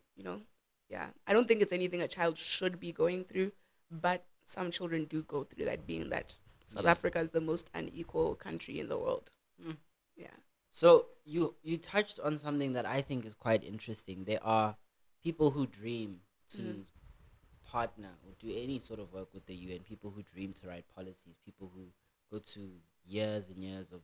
[SPEAKER 2] yeah, I don't think it's anything a child should be going through, but some children do go through that, being that South
[SPEAKER 1] yeah.
[SPEAKER 2] Africa is the most unequal country in the world.
[SPEAKER 1] Mm.
[SPEAKER 2] Yeah.
[SPEAKER 1] So you touched on something that I think is quite interesting. There are people who dream
[SPEAKER 2] Mm,
[SPEAKER 1] to partner or do any sort of work with the UN. People who dream to write policies. People who go to years and years of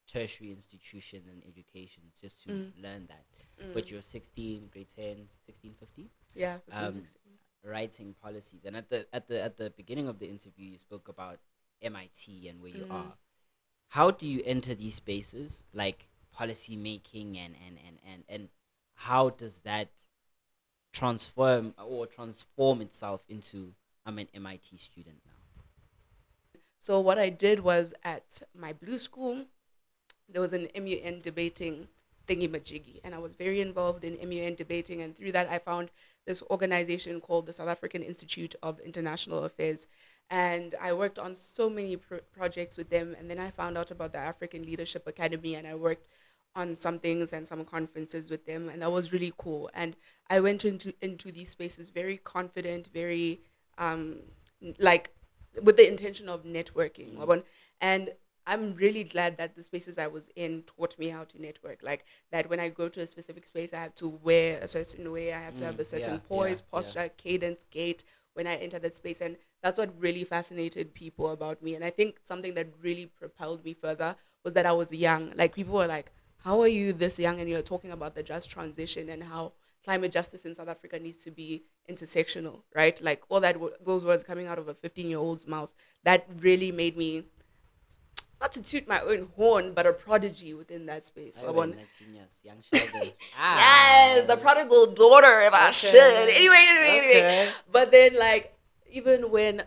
[SPEAKER 1] tertiary institution and education just to
[SPEAKER 2] mm,
[SPEAKER 1] learn that. But
[SPEAKER 2] mm.
[SPEAKER 1] you're 16, grade 10, 16, 15,
[SPEAKER 2] Yeah, 15,
[SPEAKER 1] um,
[SPEAKER 2] 16.
[SPEAKER 1] writing policies. And at the beginning of the interview, you spoke about MIT and where you
[SPEAKER 2] Mm,
[SPEAKER 1] are. How do you enter these spaces like policy making, and how does that transform itself into I'm an MIT student now?
[SPEAKER 2] So what I did was at my blue school, there was an MUN debating thingy majiggy, and I was very involved in MUN debating. And through that, I found this organization called the South African Institute of International Affairs. And I worked on so many projects with them. And then I found out about the African Leadership Academy, and I worked on some things and some conferences with them. And that was really cool. And I went into these spaces very confident, very um, like with the intention of networking.
[SPEAKER 1] Mm,
[SPEAKER 2] And I'm really glad that the spaces I was in taught me how to network. Like that when I go to a specific space, I have to wear a certain way. I have to have a certain
[SPEAKER 1] yeah, yeah,
[SPEAKER 2] poise,
[SPEAKER 1] yeah.
[SPEAKER 2] posture, cadence, gait when I enter that space. And that's what really fascinated people about me. And I think something that really propelled me further was that I was young. Like people were like, how are you this young and you're talking about the just transition and how climate justice in South Africa needs to be intersectional, right? Like all that, those words coming out of a 15-year-old's mouth, that really made me not to toot my own horn, but a prodigy within that space.
[SPEAKER 1] I
[SPEAKER 2] So I
[SPEAKER 1] went
[SPEAKER 2] want,
[SPEAKER 1] that genius, young Sheldon.
[SPEAKER 2] yes, the prodigal daughter, if I should.
[SPEAKER 1] Okay,
[SPEAKER 2] Anyway.
[SPEAKER 1] okay.
[SPEAKER 2] But then, like, even when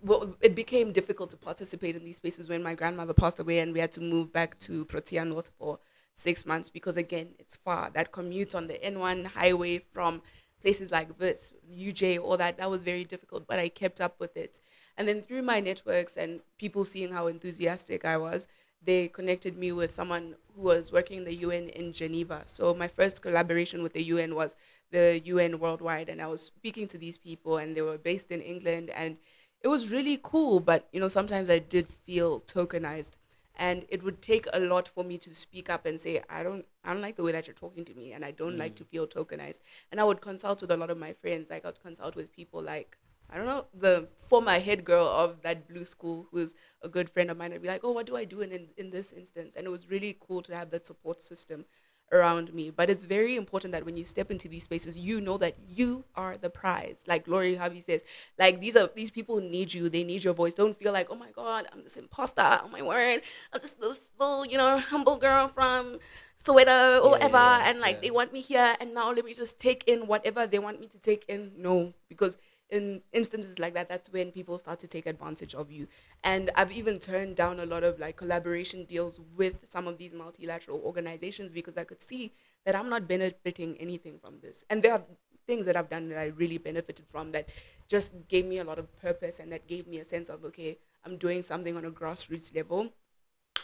[SPEAKER 2] well, it became difficult to participate in these spaces when my grandmother passed away and we had to move back to Protea North for 6 months because again, it's far. That commute on the N1 highway from places like this, UJ, all that, that was very difficult, but I kept up with it. And then through my networks and people seeing how enthusiastic I was, they connected me with someone who was working in the UN in Geneva. So my first collaboration with the UN was the UN worldwide, and I was speaking to these people, and they were based in England, and it was really cool. But you know, sometimes I did feel tokenized, and it would take a lot for me to speak up and say, I don't like the way that you're talking to me, and I don't like
[SPEAKER 1] Mm.
[SPEAKER 2] to feel tokenized. And I would consult with a lot of my friends. I got consult with people like I don't know, the former head girl of that blue school, who's a good friend of mine. I'd be like, oh, what do I do in this instance? And it was really cool to have that support system around me. But it's very important that when you step into these spaces, you know that you are the prize. Like Lori Harvey says, like these people need you. They need your voice. Don't feel like, oh my God, I'm this imposter. Oh my word, I'm just this little, humble girl from Soweto or
[SPEAKER 1] Yeah,
[SPEAKER 2] whatever.
[SPEAKER 1] yeah, yeah,
[SPEAKER 2] And like
[SPEAKER 1] yeah.
[SPEAKER 2] they want me here, and now let me just take in whatever they want me to take in. No, because in instances like that, that's when people start to take advantage of you. And I've even turned down a lot of like collaboration deals with some of these multilateral organizations because I could see that I'm not benefiting anything from this. And there are things that I've done that I really benefited from that just gave me a lot of purpose and that gave me a sense of, okay, I'm doing something on a grassroots level.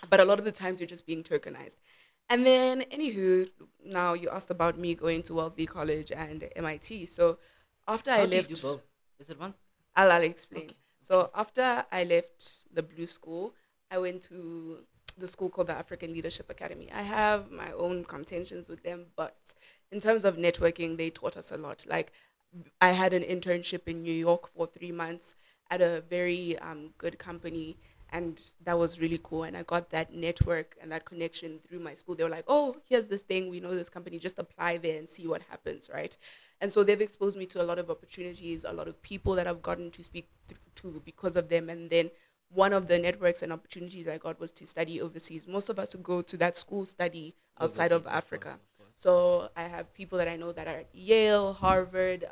[SPEAKER 2] But a lot of the times you're just being tokenized. And then, anywho, now you asked about me going to Wellesley College and MIT. So after I
[SPEAKER 1] How do you do
[SPEAKER 2] left
[SPEAKER 1] both? Is it once?
[SPEAKER 2] I'll explain.
[SPEAKER 1] Okay, okay.
[SPEAKER 2] So after I left the blue school, I went to the school called the African Leadership Academy. I have my own contentions with them, but in terms of networking, they taught us a lot. Like I had an internship in New York for 3 months at a very good company, and that was really cool. And I got that network and that connection through my school. They were like, "Oh, here's this thing. We know this company. Just apply there and see what happens." Right? And so they've exposed me to a lot of opportunities, a lot of people that I've gotten to speak to because of them. And then one of the networks and opportunities I got was to study overseas. Most of us who go to that school study outside of
[SPEAKER 1] Overseas, of course,
[SPEAKER 2] Africa.
[SPEAKER 1] of course.
[SPEAKER 2] So I have people that I know that are at Yale, Harvard,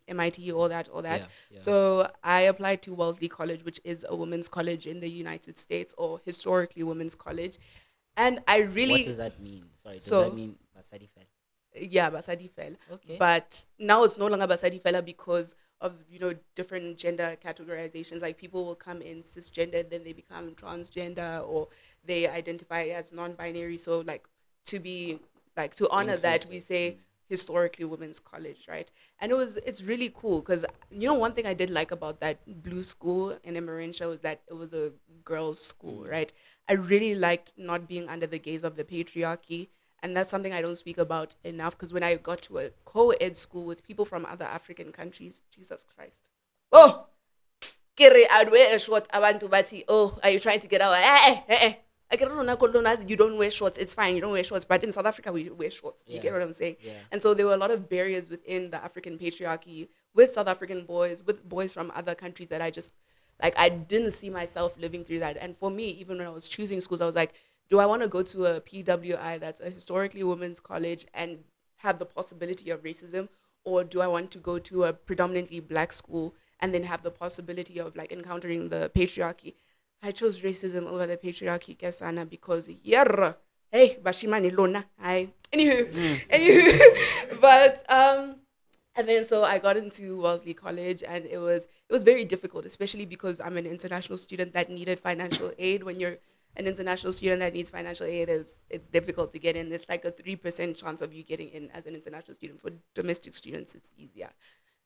[SPEAKER 2] MIT, all that, all that.
[SPEAKER 1] Yeah, yeah.
[SPEAKER 2] So I applied to Wellesley College, which is a women's college in the United States, or historically women's college. And I
[SPEAKER 1] What does
[SPEAKER 2] really,
[SPEAKER 1] that mean? Sorry, does that
[SPEAKER 2] so
[SPEAKER 1] mean Basadi fell?
[SPEAKER 2] yeah, Basadi fell.
[SPEAKER 1] Okay.
[SPEAKER 2] But now it's no longer Basadi fella because of, different gender categorizations. Like people will come in cisgender, then they become transgender, or they identify as non-binary. So like to be like to honor that, we
[SPEAKER 1] Inclusive.
[SPEAKER 2] say
[SPEAKER 1] Mm.
[SPEAKER 2] historically women's college, right? And it's really cool because one thing I did like about that blue school in Emerentia was that it was a girls' school,
[SPEAKER 1] Mm.
[SPEAKER 2] right? I really liked not being under the gaze of the patriarchy, and that's something I don't speak about enough because when I got to a co-ed school with people from other African countries, Jesus Christ. Oh, kere I'd wear a short abantu bati. Oh, are you trying to get out? I get on you don't wear shorts. It's fine, you don't wear shorts. But in South Africa we wear shorts. You
[SPEAKER 1] Yeah,
[SPEAKER 2] get what I'm saying?
[SPEAKER 1] yeah.
[SPEAKER 2] And so there were a lot of barriers within the African patriarchy with South African boys, with boys from other countries that I just like I didn't see myself living through that. And for me, even when I was choosing schools, I was like, Do I want to go to a PWI, that's a historically women's college, and have the possibility of racism, or do I want to go to a predominantly black school and then have the possibility of like encountering the patriarchy? I chose racism over the patriarchy, Kesana, because yeah, hey, Bashimani Lona. I anywho,
[SPEAKER 1] Mm.
[SPEAKER 2] anywho, but and then so I got into Wellesley College, and it was very difficult, especially because I'm an international student that needed financial aid. When you're an international student that needs financial aid, is it's difficult to get in. It's like a 3% chance of you getting in as an international student. For domestic students, it's easier.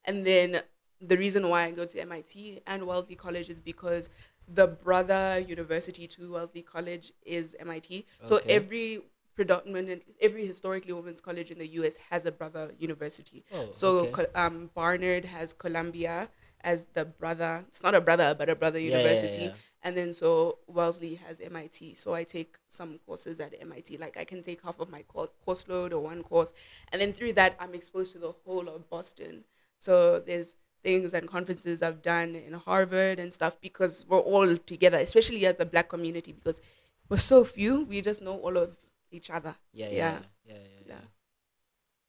[SPEAKER 2] And then the reason why I go to MIT and Wellesley College is because the brother university to Wellesley College is MIT. So
[SPEAKER 1] Okay.
[SPEAKER 2] every historically women's college in the US has a brother university.
[SPEAKER 1] Oh,
[SPEAKER 2] So
[SPEAKER 1] okay.
[SPEAKER 2] Barnard has Columbia as the brother. It's not a brother, but a brother
[SPEAKER 1] Yeah, yeah,
[SPEAKER 2] university.
[SPEAKER 1] yeah.
[SPEAKER 2] And then so Wellesley has MIT. So I take some courses at MIT. Like I can take half of my course load or one course, and then through that I'm exposed to the whole of Boston. So there's things and conferences I've done in Harvard and stuff because we're all together, especially as the black community, because we're so few. We just know all of each other.
[SPEAKER 1] Yeah, yeah,
[SPEAKER 2] Yeah,
[SPEAKER 1] yeah, yeah, yeah,
[SPEAKER 2] yeah.
[SPEAKER 1] yeah.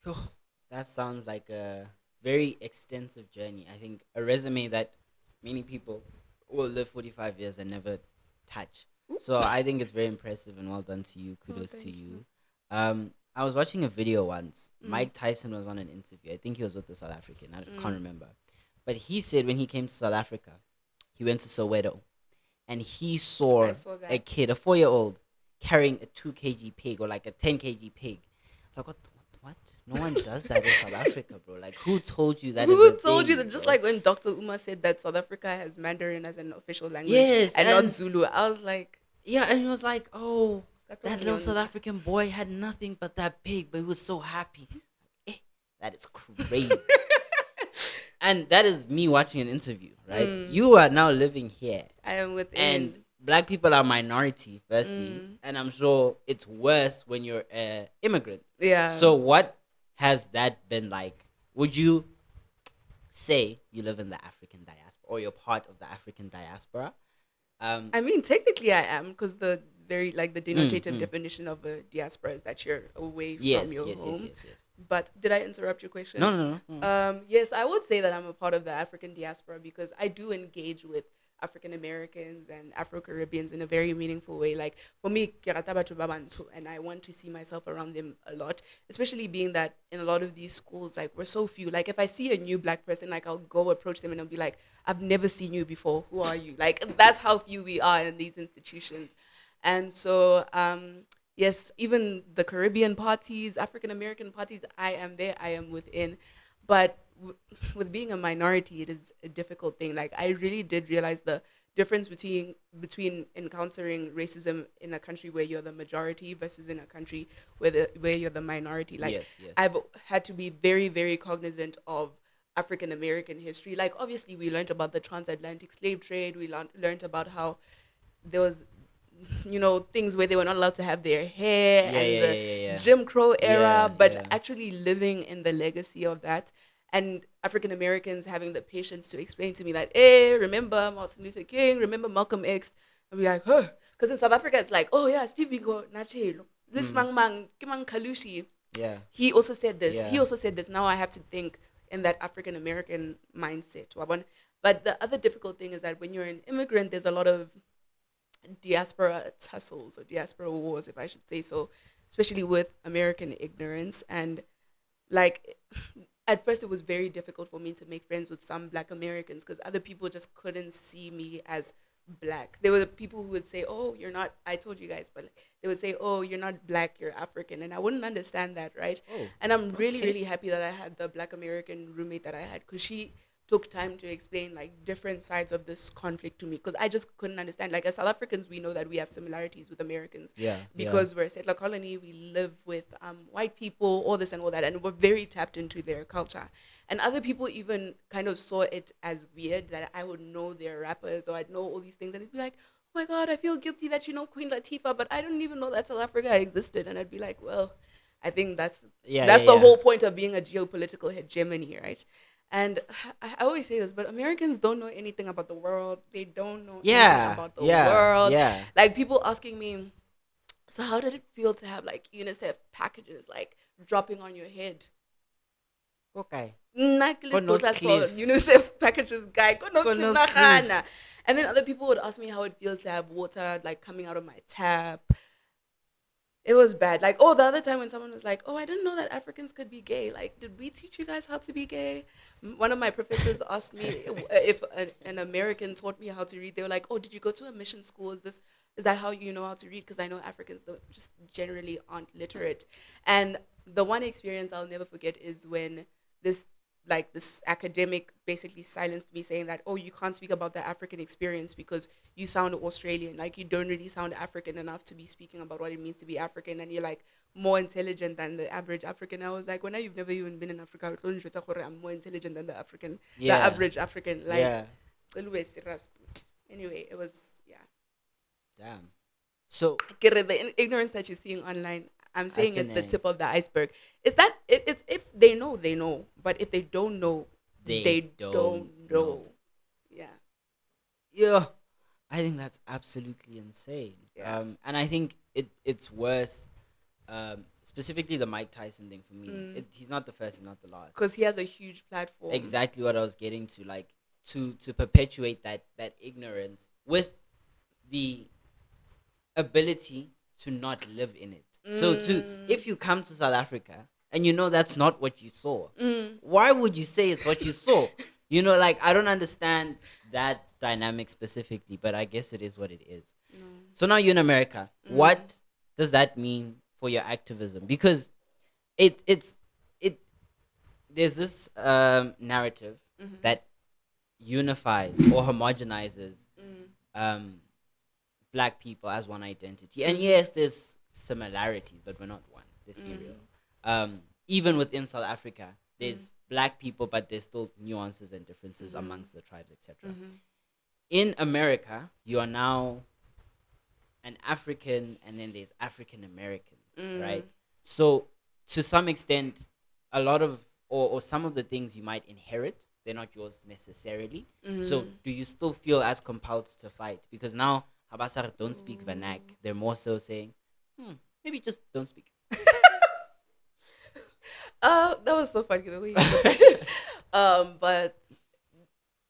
[SPEAKER 1] Phew, that sounds like a very extensive journey. I think a resume that many people will live 45 years and never touch. So I think it's very impressive and well done to you.
[SPEAKER 2] Oh,
[SPEAKER 1] Kudos to
[SPEAKER 2] thank you.
[SPEAKER 1] you. I was watching a video once.
[SPEAKER 2] Mm,
[SPEAKER 1] Mike Tyson was on an interview. I think he was with the South African. I can't
[SPEAKER 2] mm.
[SPEAKER 1] remember. But he said when he came to South Africa, he went to Soweto and he
[SPEAKER 2] I
[SPEAKER 1] saw
[SPEAKER 2] saw
[SPEAKER 1] a
[SPEAKER 2] that.
[SPEAKER 1] kid, a 4-year-old, carrying a 2 kg pig or like a 10 kg pig. Like, what? No one does that in South Africa, bro. Like, who told you that is a
[SPEAKER 2] Who told you
[SPEAKER 1] thing,
[SPEAKER 2] that? Just
[SPEAKER 1] bro?
[SPEAKER 2] like when Dr. Uma said that South Africa has Mandarin as an official language
[SPEAKER 1] Yes,
[SPEAKER 2] and not
[SPEAKER 1] and
[SPEAKER 2] Zulu, I was like,
[SPEAKER 1] yeah, and he was like, oh, that little South
[SPEAKER 2] "Skakamnyonza."
[SPEAKER 1] African boy had nothing but that pig, but he was so happy. Eh, that is crazy. And that is me watching an interview, right?
[SPEAKER 2] Mm,
[SPEAKER 1] You are now living here,
[SPEAKER 2] I am
[SPEAKER 1] and
[SPEAKER 2] within.
[SPEAKER 1] black people are minority, firstly,
[SPEAKER 2] Mm,
[SPEAKER 1] and I'm sure it's worse when you're an immigrant.
[SPEAKER 2] yeah.
[SPEAKER 1] So, what has that been like? Would you say you live in the African diaspora or you're part of the African diaspora? Um,
[SPEAKER 2] I mean, technically, I am because the
[SPEAKER 1] mm,
[SPEAKER 2] denotative
[SPEAKER 1] mm.
[SPEAKER 2] definition of a diaspora is that you're away from
[SPEAKER 1] Yes,
[SPEAKER 2] your
[SPEAKER 1] yes, yes,
[SPEAKER 2] home.
[SPEAKER 1] yes, yes.
[SPEAKER 2] But did I interrupt your
[SPEAKER 1] No,
[SPEAKER 2] question?
[SPEAKER 1] no, no. No.
[SPEAKER 2] Yes, I would say that I'm a part of the African diaspora because I do engage with African Americans and Afro Caribbeans in a very meaningful way. Like for me, ke rata batho ba bantsho, and I want to see myself around them a lot, especially being that in a lot of these schools, like we're so few. Like if I see a new black person, like I'll go approach them and I'll be like, I've never seen you before. Who are you? Like that's how few we are in these institutions. And so, yes, even the Caribbean parties, African American parties, I am there, I am within. But with being a minority, it is a difficult thing. Like I really did realize the difference between encountering racism in a country where you're the majority versus in a country where you're the minority. Like
[SPEAKER 1] Yes, yes.
[SPEAKER 2] I've had to be very very cognizant of African American history. Like obviously we learned about the transatlantic slave trade. We learned about how there was things where they were not allowed to have their hair
[SPEAKER 1] Yeah,
[SPEAKER 2] and
[SPEAKER 1] yeah,
[SPEAKER 2] the
[SPEAKER 1] yeah, yeah, yeah.
[SPEAKER 2] Jim Crow
[SPEAKER 1] Yeah,
[SPEAKER 2] era, but
[SPEAKER 1] yeah.
[SPEAKER 2] actually living in the legacy of that. And African Americans having the patience to explain to me that, hey, remember Martin Luther King, remember Malcolm X, and be like, huh. Because in South Africa, it's like, oh yeah, Steve Biko, Nachelo, this
[SPEAKER 1] Mm,
[SPEAKER 2] man, Kimang Kalushi.
[SPEAKER 1] yeah,
[SPEAKER 2] He also said this. He
[SPEAKER 1] yeah.
[SPEAKER 2] also said this. Now I have to think in that African American mindset. But the other difficult thing is that when you're an immigrant, there's a lot of diaspora tussles or diaspora wars, if I should say so, especially with American ignorance. And like, at first, it was very difficult for me to make friends with some Black Americans because other people just couldn't see me as Black. There were people who would say, "Oh, you're not." I told you guys, but they would say, "Oh, you're not Black, you're African," and I wouldn't understand that, right?
[SPEAKER 1] Oh,
[SPEAKER 2] And I'm really,
[SPEAKER 1] okay.
[SPEAKER 2] really happy that I had the Black American roommate that I had because she took time to explain like different sides of this conflict to me because I just couldn't understand. Like as South Africans, we know that we have similarities with Americans
[SPEAKER 1] Yeah, yeah.
[SPEAKER 2] because we're a settler colony. We live with white people, all this and all that, and we're very tapped into their culture. And other people even kind of saw it as weird that I would know their rappers or I'd know all these things, and it'd be like, "Oh my God, I feel guilty that you know Queen Latifah, but I didn't even know that South Africa existed." And I'd be like, "Well, I think that's
[SPEAKER 1] Yeah, yeah,
[SPEAKER 2] that's the
[SPEAKER 1] yeah.
[SPEAKER 2] whole point of being a geopolitical hegemony, right?" And I always say this, but Americans don't know anything about the world. They don't know anything
[SPEAKER 1] Yeah,
[SPEAKER 2] about the
[SPEAKER 1] yeah,
[SPEAKER 2] world.
[SPEAKER 1] yeah.
[SPEAKER 2] Like people asking me, So how did it feel to have like UNICEF packages like dropping on your head?
[SPEAKER 1] Okay.
[SPEAKER 2] Nna ke le
[SPEAKER 1] Connaught
[SPEAKER 2] tlotla so
[SPEAKER 1] Cliff.
[SPEAKER 2] UNICEF packages guy. Go no clip
[SPEAKER 1] Connaught
[SPEAKER 2] na
[SPEAKER 1] Cliff.
[SPEAKER 2] gana. And then other people would ask me how it feels to have water like coming out of my tap. It was bad. Like, oh, the other time when someone was like, "Oh, I didn't know that Africans could be gay." Like, did we teach you guys how to be gay? One of my professors asked me if an American taught me how to read. They were like, "Oh, did you go to a mission school? Is that how you know how to read?" Because I know Africans just generally aren't literate. And the one experience I'll never forget is when this this academic basically silenced me, saying that, "Oh, you can't speak about the African experience because you sound Australian. Like, you don't really sound African enough to be speaking about what it means to be African, and you're like more intelligent than the average African." I was like, when you've never even been in Africa, I'm more intelligent than the
[SPEAKER 1] Yeah.
[SPEAKER 2] average African. Like,
[SPEAKER 1] Yeah.
[SPEAKER 2] anyway, it was, yeah.
[SPEAKER 1] Damn. So
[SPEAKER 2] The ignorance that you're seeing online, I'm saying, is the
[SPEAKER 1] Asane,
[SPEAKER 2] tip of the iceberg. Is that it's if they know, they know, but if they don't know,
[SPEAKER 1] they
[SPEAKER 2] they
[SPEAKER 1] don't
[SPEAKER 2] don't
[SPEAKER 1] know.
[SPEAKER 2] know. Yeah,
[SPEAKER 1] Yeah. I think that's absolutely insane.
[SPEAKER 2] yeah.
[SPEAKER 1] And I think it's worse. Specifically the Mike Tyson thing for me. He's not the first, he's not the last.
[SPEAKER 2] Because he has a huge platform.
[SPEAKER 1] Exactly what I was getting to, like to perpetuate that ignorance with the ability to not live in it. So to if you come to South Africa and you know that's not what you saw, why would you say it's what you saw? You know, like I don't understand that dynamic specifically, but I guess it is what it is.
[SPEAKER 2] No.
[SPEAKER 1] So now you're in America. What does that mean for your activism? Because it's it there's this narrative that unifies or homogenizes um, black people as one identity. And yes, there's similarities, but we're not one. Let's be real. Even within South Africa, there's black people, but there's still nuances and differences amongst the tribes, etc. In America, you are now an African, and then there's African Americans, right? So to some extent, a lot of or some of the things you might inherit, they're not yours necessarily. So do you still feel as compelled to fight? Because now Habasar don't speak Vernac. They're more so saying, maybe just don't speak.
[SPEAKER 2] That was so funny the way you put that. But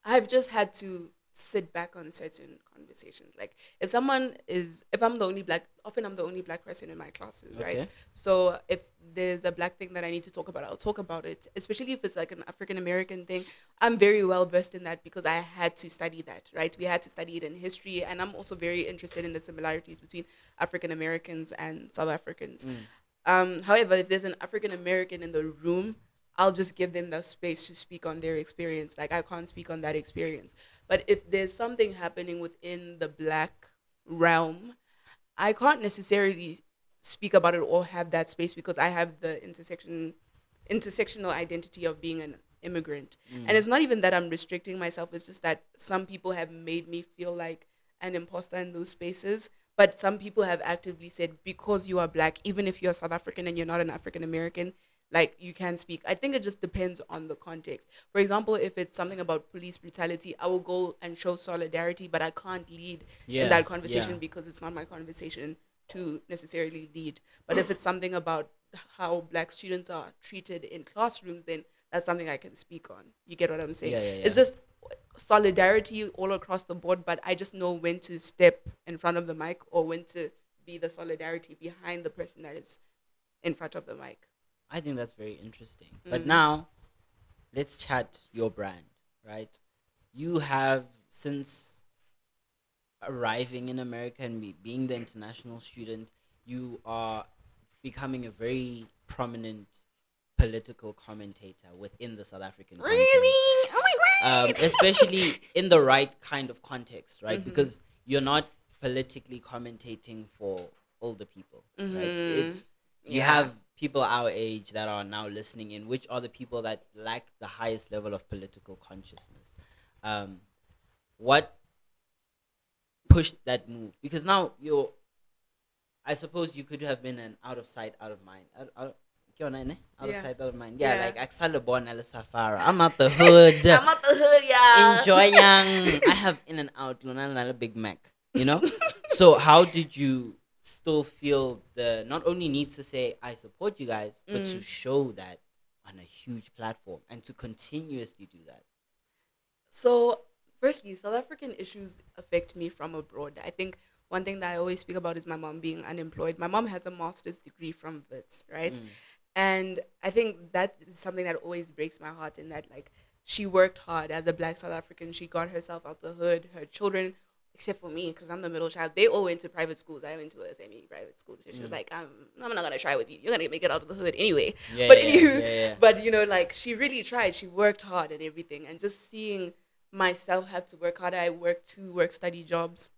[SPEAKER 2] I've just had to sit back on certain conversations. Like, if I'm the only black, often I'm the only black person in my classes, right?
[SPEAKER 1] Okay.
[SPEAKER 2] So if there's a black thing that I need to talk about, I'll talk about it. Especially if it's like an African American thing, I'm very well versed in that because I had to study that, right? We had to study it in history, and I'm also very interested in the similarities between African Americans and South Africans. However, if there's an African American in the room, I'll just give them the space to speak on their experience. Like, I can't speak on that experience. But if there's something happening within the black realm, I can't necessarily speak about it or have that space because I have the intersectional identity of being an immigrant. And it's not even that I'm restricting myself, it's just that some people have made me feel like an imposter in those spaces. But some people have actively said, because you are black, even if you're South African and you're not an African American, like, you can speak. I think it just depends on the context. For example, if it's something about police brutality, I will go and show solidarity, but I can't lead in
[SPEAKER 1] Yeah.
[SPEAKER 2] that conversation because it's not my conversation to necessarily lead. But if it's something about how black students are treated in classrooms, then that's something I can speak on. You get what I'm saying?
[SPEAKER 1] Yeah.
[SPEAKER 2] It's just solidarity all across the board, but I just know when to step in front of the mic or when to be the solidarity behind the person that is in front of the mic.
[SPEAKER 1] I think that's very interesting. But now, let's chat your brand, right? You have, since arriving in America and being the international student, you are becoming a very prominent political commentator within the South African context.
[SPEAKER 2] Really? Oh my god!
[SPEAKER 1] Especially in the right kind of context, right? Because you're not politically commentating for older people, right? It's you have people our age that are now listening in, which are the people that lack the highest level of political consciousness. What pushed that move? Because now I suppose you could have been an out of sight, out of mind. Out of
[SPEAKER 2] Yeah.
[SPEAKER 1] sight, out of mind.
[SPEAKER 2] Yeah.
[SPEAKER 1] Yeah, like Axel born El Safara. I'm at the hood.
[SPEAKER 2] I'm at the hood, yeah.
[SPEAKER 1] Enjoying. I have In and Out, Luna, Big Mac. You know. So how did you still feel the not only need to say I support you guys, but to
[SPEAKER 2] Mm.
[SPEAKER 1] show that on a huge platform and to continuously do that?
[SPEAKER 2] So, firstly, South African issues affect me from abroad. I think one thing that I always speak about is my mom being unemployed. My mom has a master's degree from Wits, right?
[SPEAKER 1] Mm.
[SPEAKER 2] And I think that is something that always breaks my heart in that, like, she worked hard as a black South African. She got herself out the hood. Her children, except for me, because I'm the middle child, they all went to private schools. I went to a semi private school. So she was
[SPEAKER 1] Mm.
[SPEAKER 2] like, I'm not going to try with you. You're going to make it out of the hood anyway.
[SPEAKER 1] Yeah,
[SPEAKER 2] But,
[SPEAKER 1] yeah,
[SPEAKER 2] anyway,
[SPEAKER 1] yeah, yeah.
[SPEAKER 2] but, like, she really tried. She worked hard and everything. And just seeing myself have to work harder. I work two work study jobs.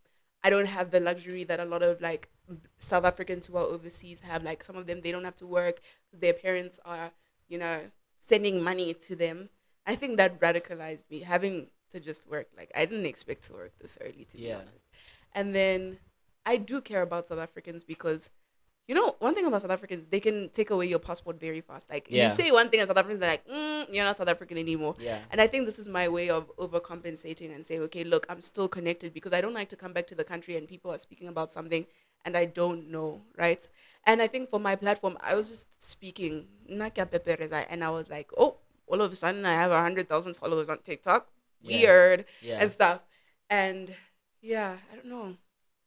[SPEAKER 2] I don't have the luxury that a lot of like South Africans who are overseas have. Like some of them, they don't have to work. Their parents are, you know, sending money to them. I think that radicalized me having to just work. Like I didn't expect to work this early, to be
[SPEAKER 1] Yeah.
[SPEAKER 2] honest. And then I do care about South Africans because one thing about South Africans, they can take away your passport very fast. Like you
[SPEAKER 1] Yeah.
[SPEAKER 2] say one thing, and South Africans are like, "You're not South African anymore."
[SPEAKER 1] Yeah.
[SPEAKER 2] And I think this is my way of overcompensating and saying, "Okay, look, I'm still connected because I don't like to come back to the country and people are speaking about something and I don't know, right?" And I think for my platform, I was just speaking, "Nakia Pepe Reza," and I was like, "Oh, all of a sudden I have 100,000 followers on TikTok,
[SPEAKER 1] Yeah.
[SPEAKER 2] weird
[SPEAKER 1] Yeah.
[SPEAKER 2] and stuff." And yeah, I don't know.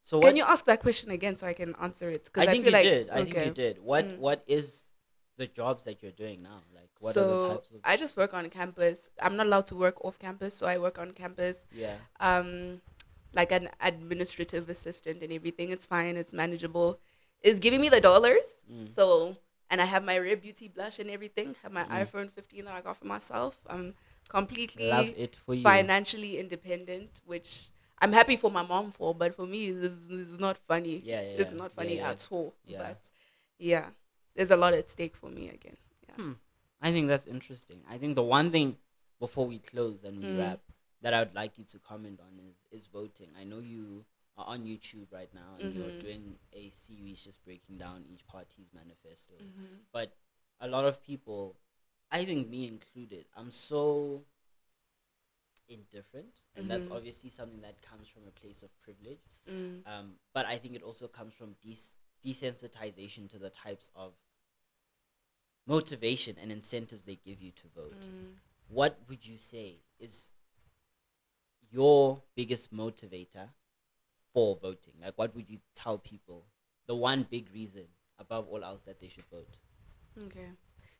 [SPEAKER 1] So
[SPEAKER 2] Can you
[SPEAKER 1] what
[SPEAKER 2] ask that question again so I can answer it? Because
[SPEAKER 1] I
[SPEAKER 2] I
[SPEAKER 1] think
[SPEAKER 2] feel
[SPEAKER 1] you
[SPEAKER 2] like
[SPEAKER 1] did. I think you
[SPEAKER 2] okay.
[SPEAKER 1] did. What
[SPEAKER 2] Mm.
[SPEAKER 1] what is the jobs that you're doing now? Like what are the
[SPEAKER 2] So
[SPEAKER 1] types of
[SPEAKER 2] I just work on campus. I'm not allowed to work off campus, so I work on campus.
[SPEAKER 1] yeah.
[SPEAKER 2] Um, like an administrative assistant and everything. It's fine. It's manageable. It's giving me the dollars.
[SPEAKER 1] Mm.
[SPEAKER 2] So and I have my Rare Beauty blush and everything. Have my
[SPEAKER 1] Mm.
[SPEAKER 2] iPhone 15 that I got for myself. I'm
[SPEAKER 1] Love
[SPEAKER 2] completely
[SPEAKER 1] it for you.
[SPEAKER 2] financially independent, which I'm happy for my mom for, but for me, this is not funny.
[SPEAKER 1] Yeah,
[SPEAKER 2] It's
[SPEAKER 1] yeah,
[SPEAKER 2] not
[SPEAKER 1] yeah,
[SPEAKER 2] funny
[SPEAKER 1] yeah,
[SPEAKER 2] at all.
[SPEAKER 1] yeah.
[SPEAKER 2] But yeah, there's a lot at stake for me again. Yeah.
[SPEAKER 1] Hmm. I think that's interesting. I think the one thing before we close and we
[SPEAKER 2] Mm.
[SPEAKER 1] wrap that I would like you to comment on is voting. I know you are on YouTube right now and you're
[SPEAKER 2] Mhm.
[SPEAKER 1] doing a series just breaking down each party's manifesto.
[SPEAKER 2] Mhm.
[SPEAKER 1] But a lot of people, I think me included, I'm so indifferent, and that's
[SPEAKER 2] Mhm.
[SPEAKER 1] obviously something that comes from a place of privilege.
[SPEAKER 2] Mm.
[SPEAKER 1] But I think it also comes from desensitization to the types of motivation and incentives they give you to vote.
[SPEAKER 2] Mm.
[SPEAKER 1] What would you say is your biggest motivator for voting? Like, what would you tell people? The one big reason above all else that they should vote.
[SPEAKER 2] Okay.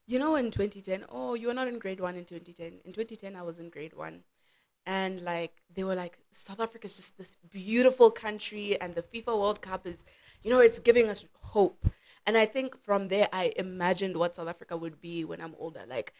[SPEAKER 2] In 2010, oh, you were not in grade one in 2010. In 2010, I was in grade one. And like, they were like, South Africa is just this beautiful country, and the FIFA World Cup is, it's giving us hope. And I think from there, I imagined what South Africa would be when I'm older, like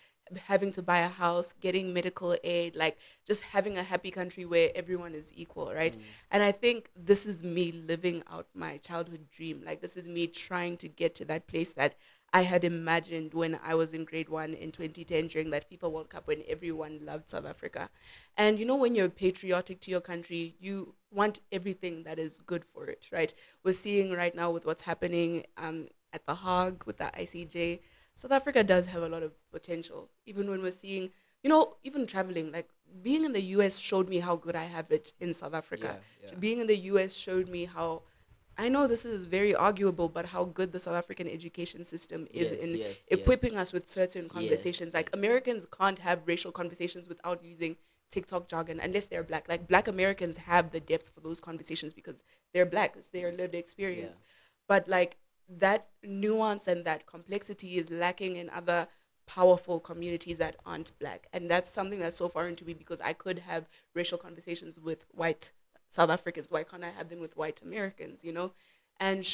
[SPEAKER 2] having to buy a house, getting medical aid, like just having a happy country where everyone is equal, right?
[SPEAKER 1] Mm.
[SPEAKER 2] And I think this is me living out my childhood dream. Like, this is me trying to get to that place that I had imagined when I was in grade one in 2010 during that FIFA World Cup when everyone loved South Africa. And when you're patriotic to your country, you want everything that is good for it, right? We're seeing right now with what's happening at The Hague with the ICJ. South Africa does have a lot of potential. Even when we're seeing, even traveling, like being in the US showed me how good I have it in South Africa.
[SPEAKER 1] Yeah, yeah.
[SPEAKER 2] Being in the US showed me how I know this is very arguable, but how good the South African education system is
[SPEAKER 1] Yes,
[SPEAKER 2] in
[SPEAKER 1] yes, yes,
[SPEAKER 2] equipping us with certain
[SPEAKER 1] yes,
[SPEAKER 2] conversations. Like
[SPEAKER 1] yes.
[SPEAKER 2] Americans can't have racial conversations without using TikTok jargon unless they're black. Like black Americans have the depth for those conversations because they're black. It's their lived
[SPEAKER 1] Yeah,
[SPEAKER 2] experience. But like that nuance and that complexity is lacking in other powerful communities that aren't black. And that's something that's so foreign to me because I could have racial conversations with white South Africans. Why can't I have them with white Americans, And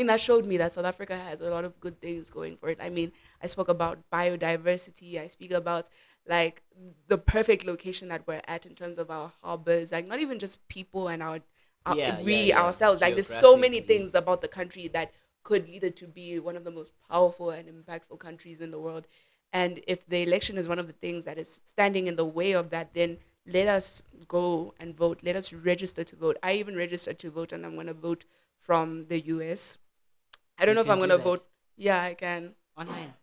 [SPEAKER 2] that showed me that South Africa has a lot of good things going for it. I mean, I spoke about biodiversity. I speak about like the perfect location that we're at in terms of our harbors, like not even just people and
[SPEAKER 1] yeah, yeah,
[SPEAKER 2] we
[SPEAKER 1] yeah.
[SPEAKER 2] ourselves. Like there's so many
[SPEAKER 1] Geographically,
[SPEAKER 2] things about the country that could lead it to be one of the most powerful and impactful countries in the world. And if the election is one of the things that is standing in the way of that, then let us go and vote. Let us register to vote. I even registered to vote, and I'm going to vote from the US. I don't
[SPEAKER 1] you
[SPEAKER 2] know if
[SPEAKER 1] can
[SPEAKER 2] I'm going
[SPEAKER 1] do
[SPEAKER 2] to
[SPEAKER 1] that
[SPEAKER 2] vote. Yeah, I can.
[SPEAKER 1] online.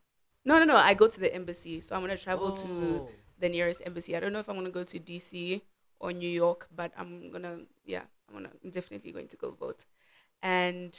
[SPEAKER 2] No, no, no. I go to the embassy. So I'm going to travel to
[SPEAKER 1] Oh,
[SPEAKER 2] the nearest embassy. I don't know if I'm going to go to DC or New York, but I'm going to, yeah, I'm definitely going to go vote. And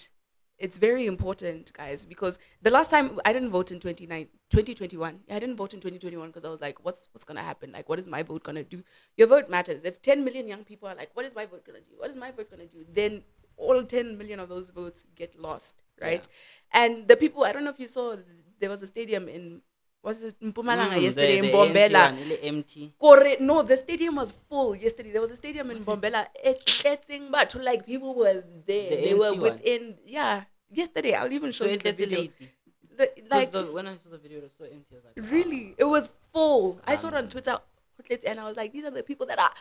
[SPEAKER 2] It's very important, guys, because the last time I didn't vote in 2021. I didn't vote in 2021 because I was like, what's going to happen? Like, what is my vote going to do? Your vote matters. If 10 million young people are like, what is my vote going to do? What is my vote going to do? Then all 10 million of those votes get lost,
[SPEAKER 1] Yeah.
[SPEAKER 2] right? And the people, I don't know if you saw, there was a stadium in, was it Mpumalanga yesterday
[SPEAKER 1] The
[SPEAKER 2] in
[SPEAKER 1] ANC
[SPEAKER 2] Bombela?
[SPEAKER 1] one, really empty.
[SPEAKER 2] Correct. No, the stadium was full yesterday. There was a stadium in
[SPEAKER 1] Was it
[SPEAKER 2] Bombela. But like people were there.
[SPEAKER 1] the
[SPEAKER 2] They were
[SPEAKER 1] ANC one?
[SPEAKER 2] within. Yeah, yesterday. I'll even show
[SPEAKER 1] So
[SPEAKER 2] you the
[SPEAKER 1] it's
[SPEAKER 2] video.
[SPEAKER 1] late. Because
[SPEAKER 2] Like
[SPEAKER 1] when I saw the video, it was so empty. I was like,
[SPEAKER 2] really, it was full. I saw it on
[SPEAKER 1] Ramsey.
[SPEAKER 2] Twitter, and I was like, these are the people that are.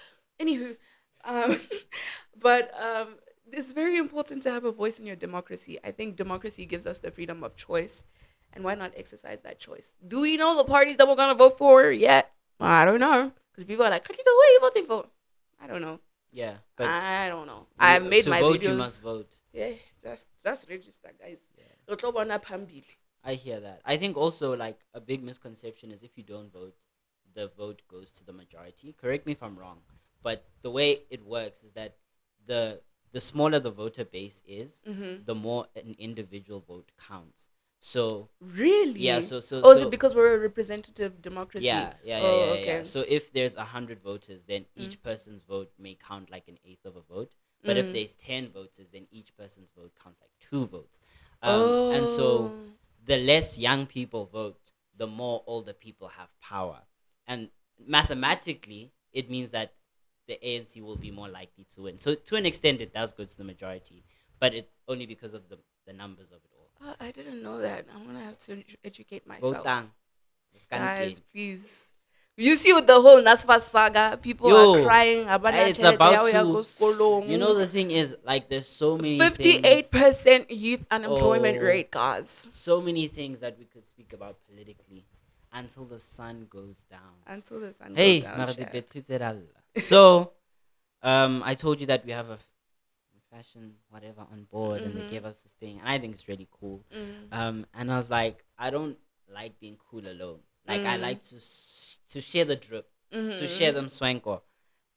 [SPEAKER 2] Anywho, um, but it's very important to have a voice in your democracy. I think democracy gives us the freedom of choice, and why not exercise that choice? Do we know the parties that we're gonna vote for yet? I don't know, because people are like, Khadija, who are you voting for? I don't know.
[SPEAKER 1] Yeah, but
[SPEAKER 2] I don't know. I've made
[SPEAKER 1] to
[SPEAKER 2] my
[SPEAKER 1] vote,
[SPEAKER 2] videos.
[SPEAKER 1] you must vote.
[SPEAKER 2] Yeah, that's registered, guys.
[SPEAKER 1] Yeah. I hear that. I think also like a big misconception is if you don't vote, the vote goes to the majority. Correct me if I'm wrong, but the way it works is that the the smaller the voter base is,
[SPEAKER 2] Mm-hmm.
[SPEAKER 1] the more an individual vote counts. So yeah,
[SPEAKER 2] Really?
[SPEAKER 1] so
[SPEAKER 2] Oh, is it
[SPEAKER 1] so
[SPEAKER 2] because we're a representative democracy? Oh, okay.
[SPEAKER 1] So if there's 100 voters, then
[SPEAKER 2] Mm.
[SPEAKER 1] each person's vote may count like an eighth of a vote. But if
[SPEAKER 2] Mm.
[SPEAKER 1] there's 10 voters, then each person's vote counts like 2 votes. And so
[SPEAKER 2] Oh.
[SPEAKER 1] the less young people vote, the more older people have power. And mathematically, it means that the ANC will be more likely to win. So to an extent, it does go to the majority, but it's only because of the numbers of it all.
[SPEAKER 2] Oh, I didn't know that. I'm gonna have to educate myself.
[SPEAKER 1] Votang.
[SPEAKER 2] Guys, please. You see with the whole Nasfa saga, people are
[SPEAKER 1] Yo,
[SPEAKER 2] crying about
[SPEAKER 1] it's
[SPEAKER 2] that
[SPEAKER 1] about
[SPEAKER 2] go
[SPEAKER 1] to. You know
[SPEAKER 2] skolong.
[SPEAKER 1] the thing is, like, there's so many things.
[SPEAKER 2] 58% youth unemployment
[SPEAKER 1] Oh,
[SPEAKER 2] rate, guys.
[SPEAKER 1] so many things that we could speak about politically until the sun goes down.
[SPEAKER 2] Until the sun goes
[SPEAKER 1] Hey,
[SPEAKER 2] down,
[SPEAKER 1] Mardi
[SPEAKER 2] chat.
[SPEAKER 1] Petri Tseralla. So, I told you that we have a fashion whatever on board, and they
[SPEAKER 2] Mm-hmm.
[SPEAKER 1] gave us this thing, and I think it's really cool.
[SPEAKER 2] Mm-hmm.
[SPEAKER 1] And I was like, I don't like being cool alone. Like, I
[SPEAKER 2] Mm-hmm.
[SPEAKER 1] like to share the drip, to share
[SPEAKER 2] Mm-hmm.
[SPEAKER 1] them swanko.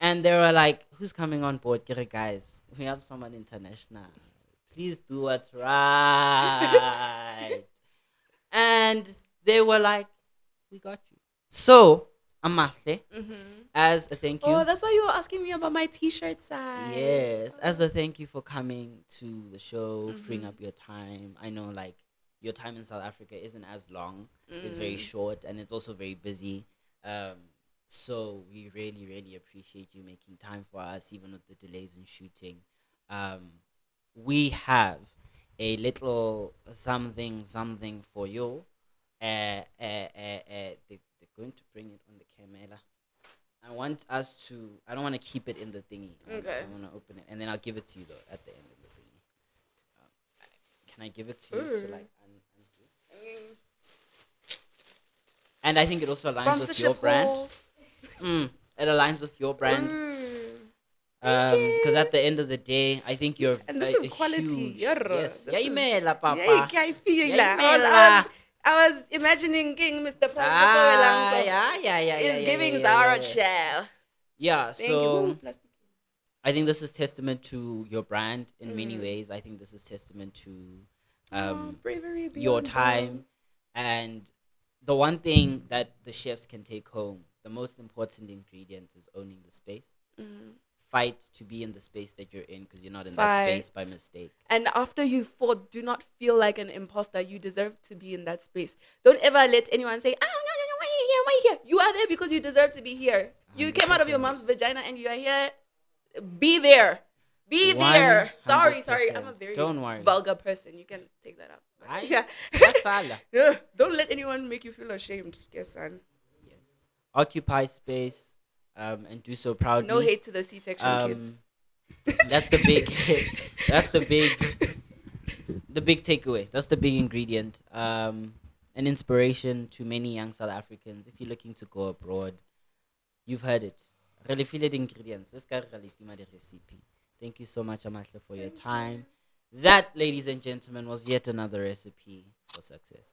[SPEAKER 1] And they were like, who's coming on board? Kere guys, we have someone international. Please do what's right. And they were like, we got you. So, Amahle,
[SPEAKER 2] Mm-hmm.
[SPEAKER 1] as a thank
[SPEAKER 2] Oh,
[SPEAKER 1] you.
[SPEAKER 2] that's why you were asking me about my t-shirt size.
[SPEAKER 1] Yes, as a thank you for coming to the show, freeing
[SPEAKER 2] Mm-hmm.
[SPEAKER 1] up your time. I know, like, your time in South Africa isn't as long, it's very
[SPEAKER 2] Mm.
[SPEAKER 1] short, and it's also very busy. Um, so we really, really appreciate you making time for us, even with the delays in shooting. Um, we have a little something for you. They're going to bring it on the camera. I want us to. I don't want to keep it in the thingy.
[SPEAKER 2] Okay.
[SPEAKER 1] I want to open it, and then I'll give it to you though at the end of the thingy. Um, can I give it to you to
[SPEAKER 2] Ooh.
[SPEAKER 1] like undo? And I think it also aligns with your
[SPEAKER 2] Sponsorship
[SPEAKER 1] brand.
[SPEAKER 2] haul.
[SPEAKER 1] It aligns with your brand.
[SPEAKER 2] Ooh.
[SPEAKER 1] Because at the end of the day, I think you're
[SPEAKER 2] And this is quality.
[SPEAKER 1] huge.
[SPEAKER 2] Yarra.
[SPEAKER 1] Yes.
[SPEAKER 2] This
[SPEAKER 1] Yeah,
[SPEAKER 2] is-
[SPEAKER 1] email, papa.
[SPEAKER 2] Yeah, I feel
[SPEAKER 1] Yeah,
[SPEAKER 2] like
[SPEAKER 1] email,
[SPEAKER 2] I was imagining King Mr. President
[SPEAKER 1] yeah.
[SPEAKER 2] is giving
[SPEAKER 1] yeah,
[SPEAKER 2] Zara
[SPEAKER 1] yeah.
[SPEAKER 2] chair.
[SPEAKER 1] Yeah,
[SPEAKER 2] Thank you. Ooh,
[SPEAKER 1] so
[SPEAKER 2] plastic.
[SPEAKER 1] I think this is testament to your brand in many
[SPEAKER 2] Mm.
[SPEAKER 1] ways. I think this is testament to
[SPEAKER 2] Bravery
[SPEAKER 1] your
[SPEAKER 2] beyond
[SPEAKER 1] time. And the one thing that the chefs can take home, the most important ingredient is owning the space.
[SPEAKER 2] Mm.
[SPEAKER 1] Fight to be in the space that you're in because you're not in that space by
[SPEAKER 2] Fight.
[SPEAKER 1] mistake.
[SPEAKER 2] And after you fought, do not feel like an imposter. You deserve to be in that space. Don't ever let anyone say, "Ah, no, why are you here? Why are you here?" You are there because you deserve to be here. You came out of your
[SPEAKER 1] 100%.
[SPEAKER 2] mom's vagina and you are here. Be there. Be there. Sorry. I'm a
[SPEAKER 1] 100%.
[SPEAKER 2] very
[SPEAKER 1] Don't worry.
[SPEAKER 2] vulgar person. You can take that out.
[SPEAKER 1] Aye.
[SPEAKER 2] Yeah.
[SPEAKER 1] That's all.
[SPEAKER 2] Yeah. Don't let anyone make you feel ashamed. Yes, son.
[SPEAKER 1] Yes. Occupy space, and do so proudly.
[SPEAKER 2] No hate to the C-section kids.
[SPEAKER 1] Um, that's the big. that's the big takeaway. That's the big ingredient. An inspiration to many young South Africans. If you're looking to go abroad, you've heard it. Really feel it ingredients. This guy really the recipe. Thank you so much, Amahle, for your time. That, ladies and gentlemen, was yet another recipe for success.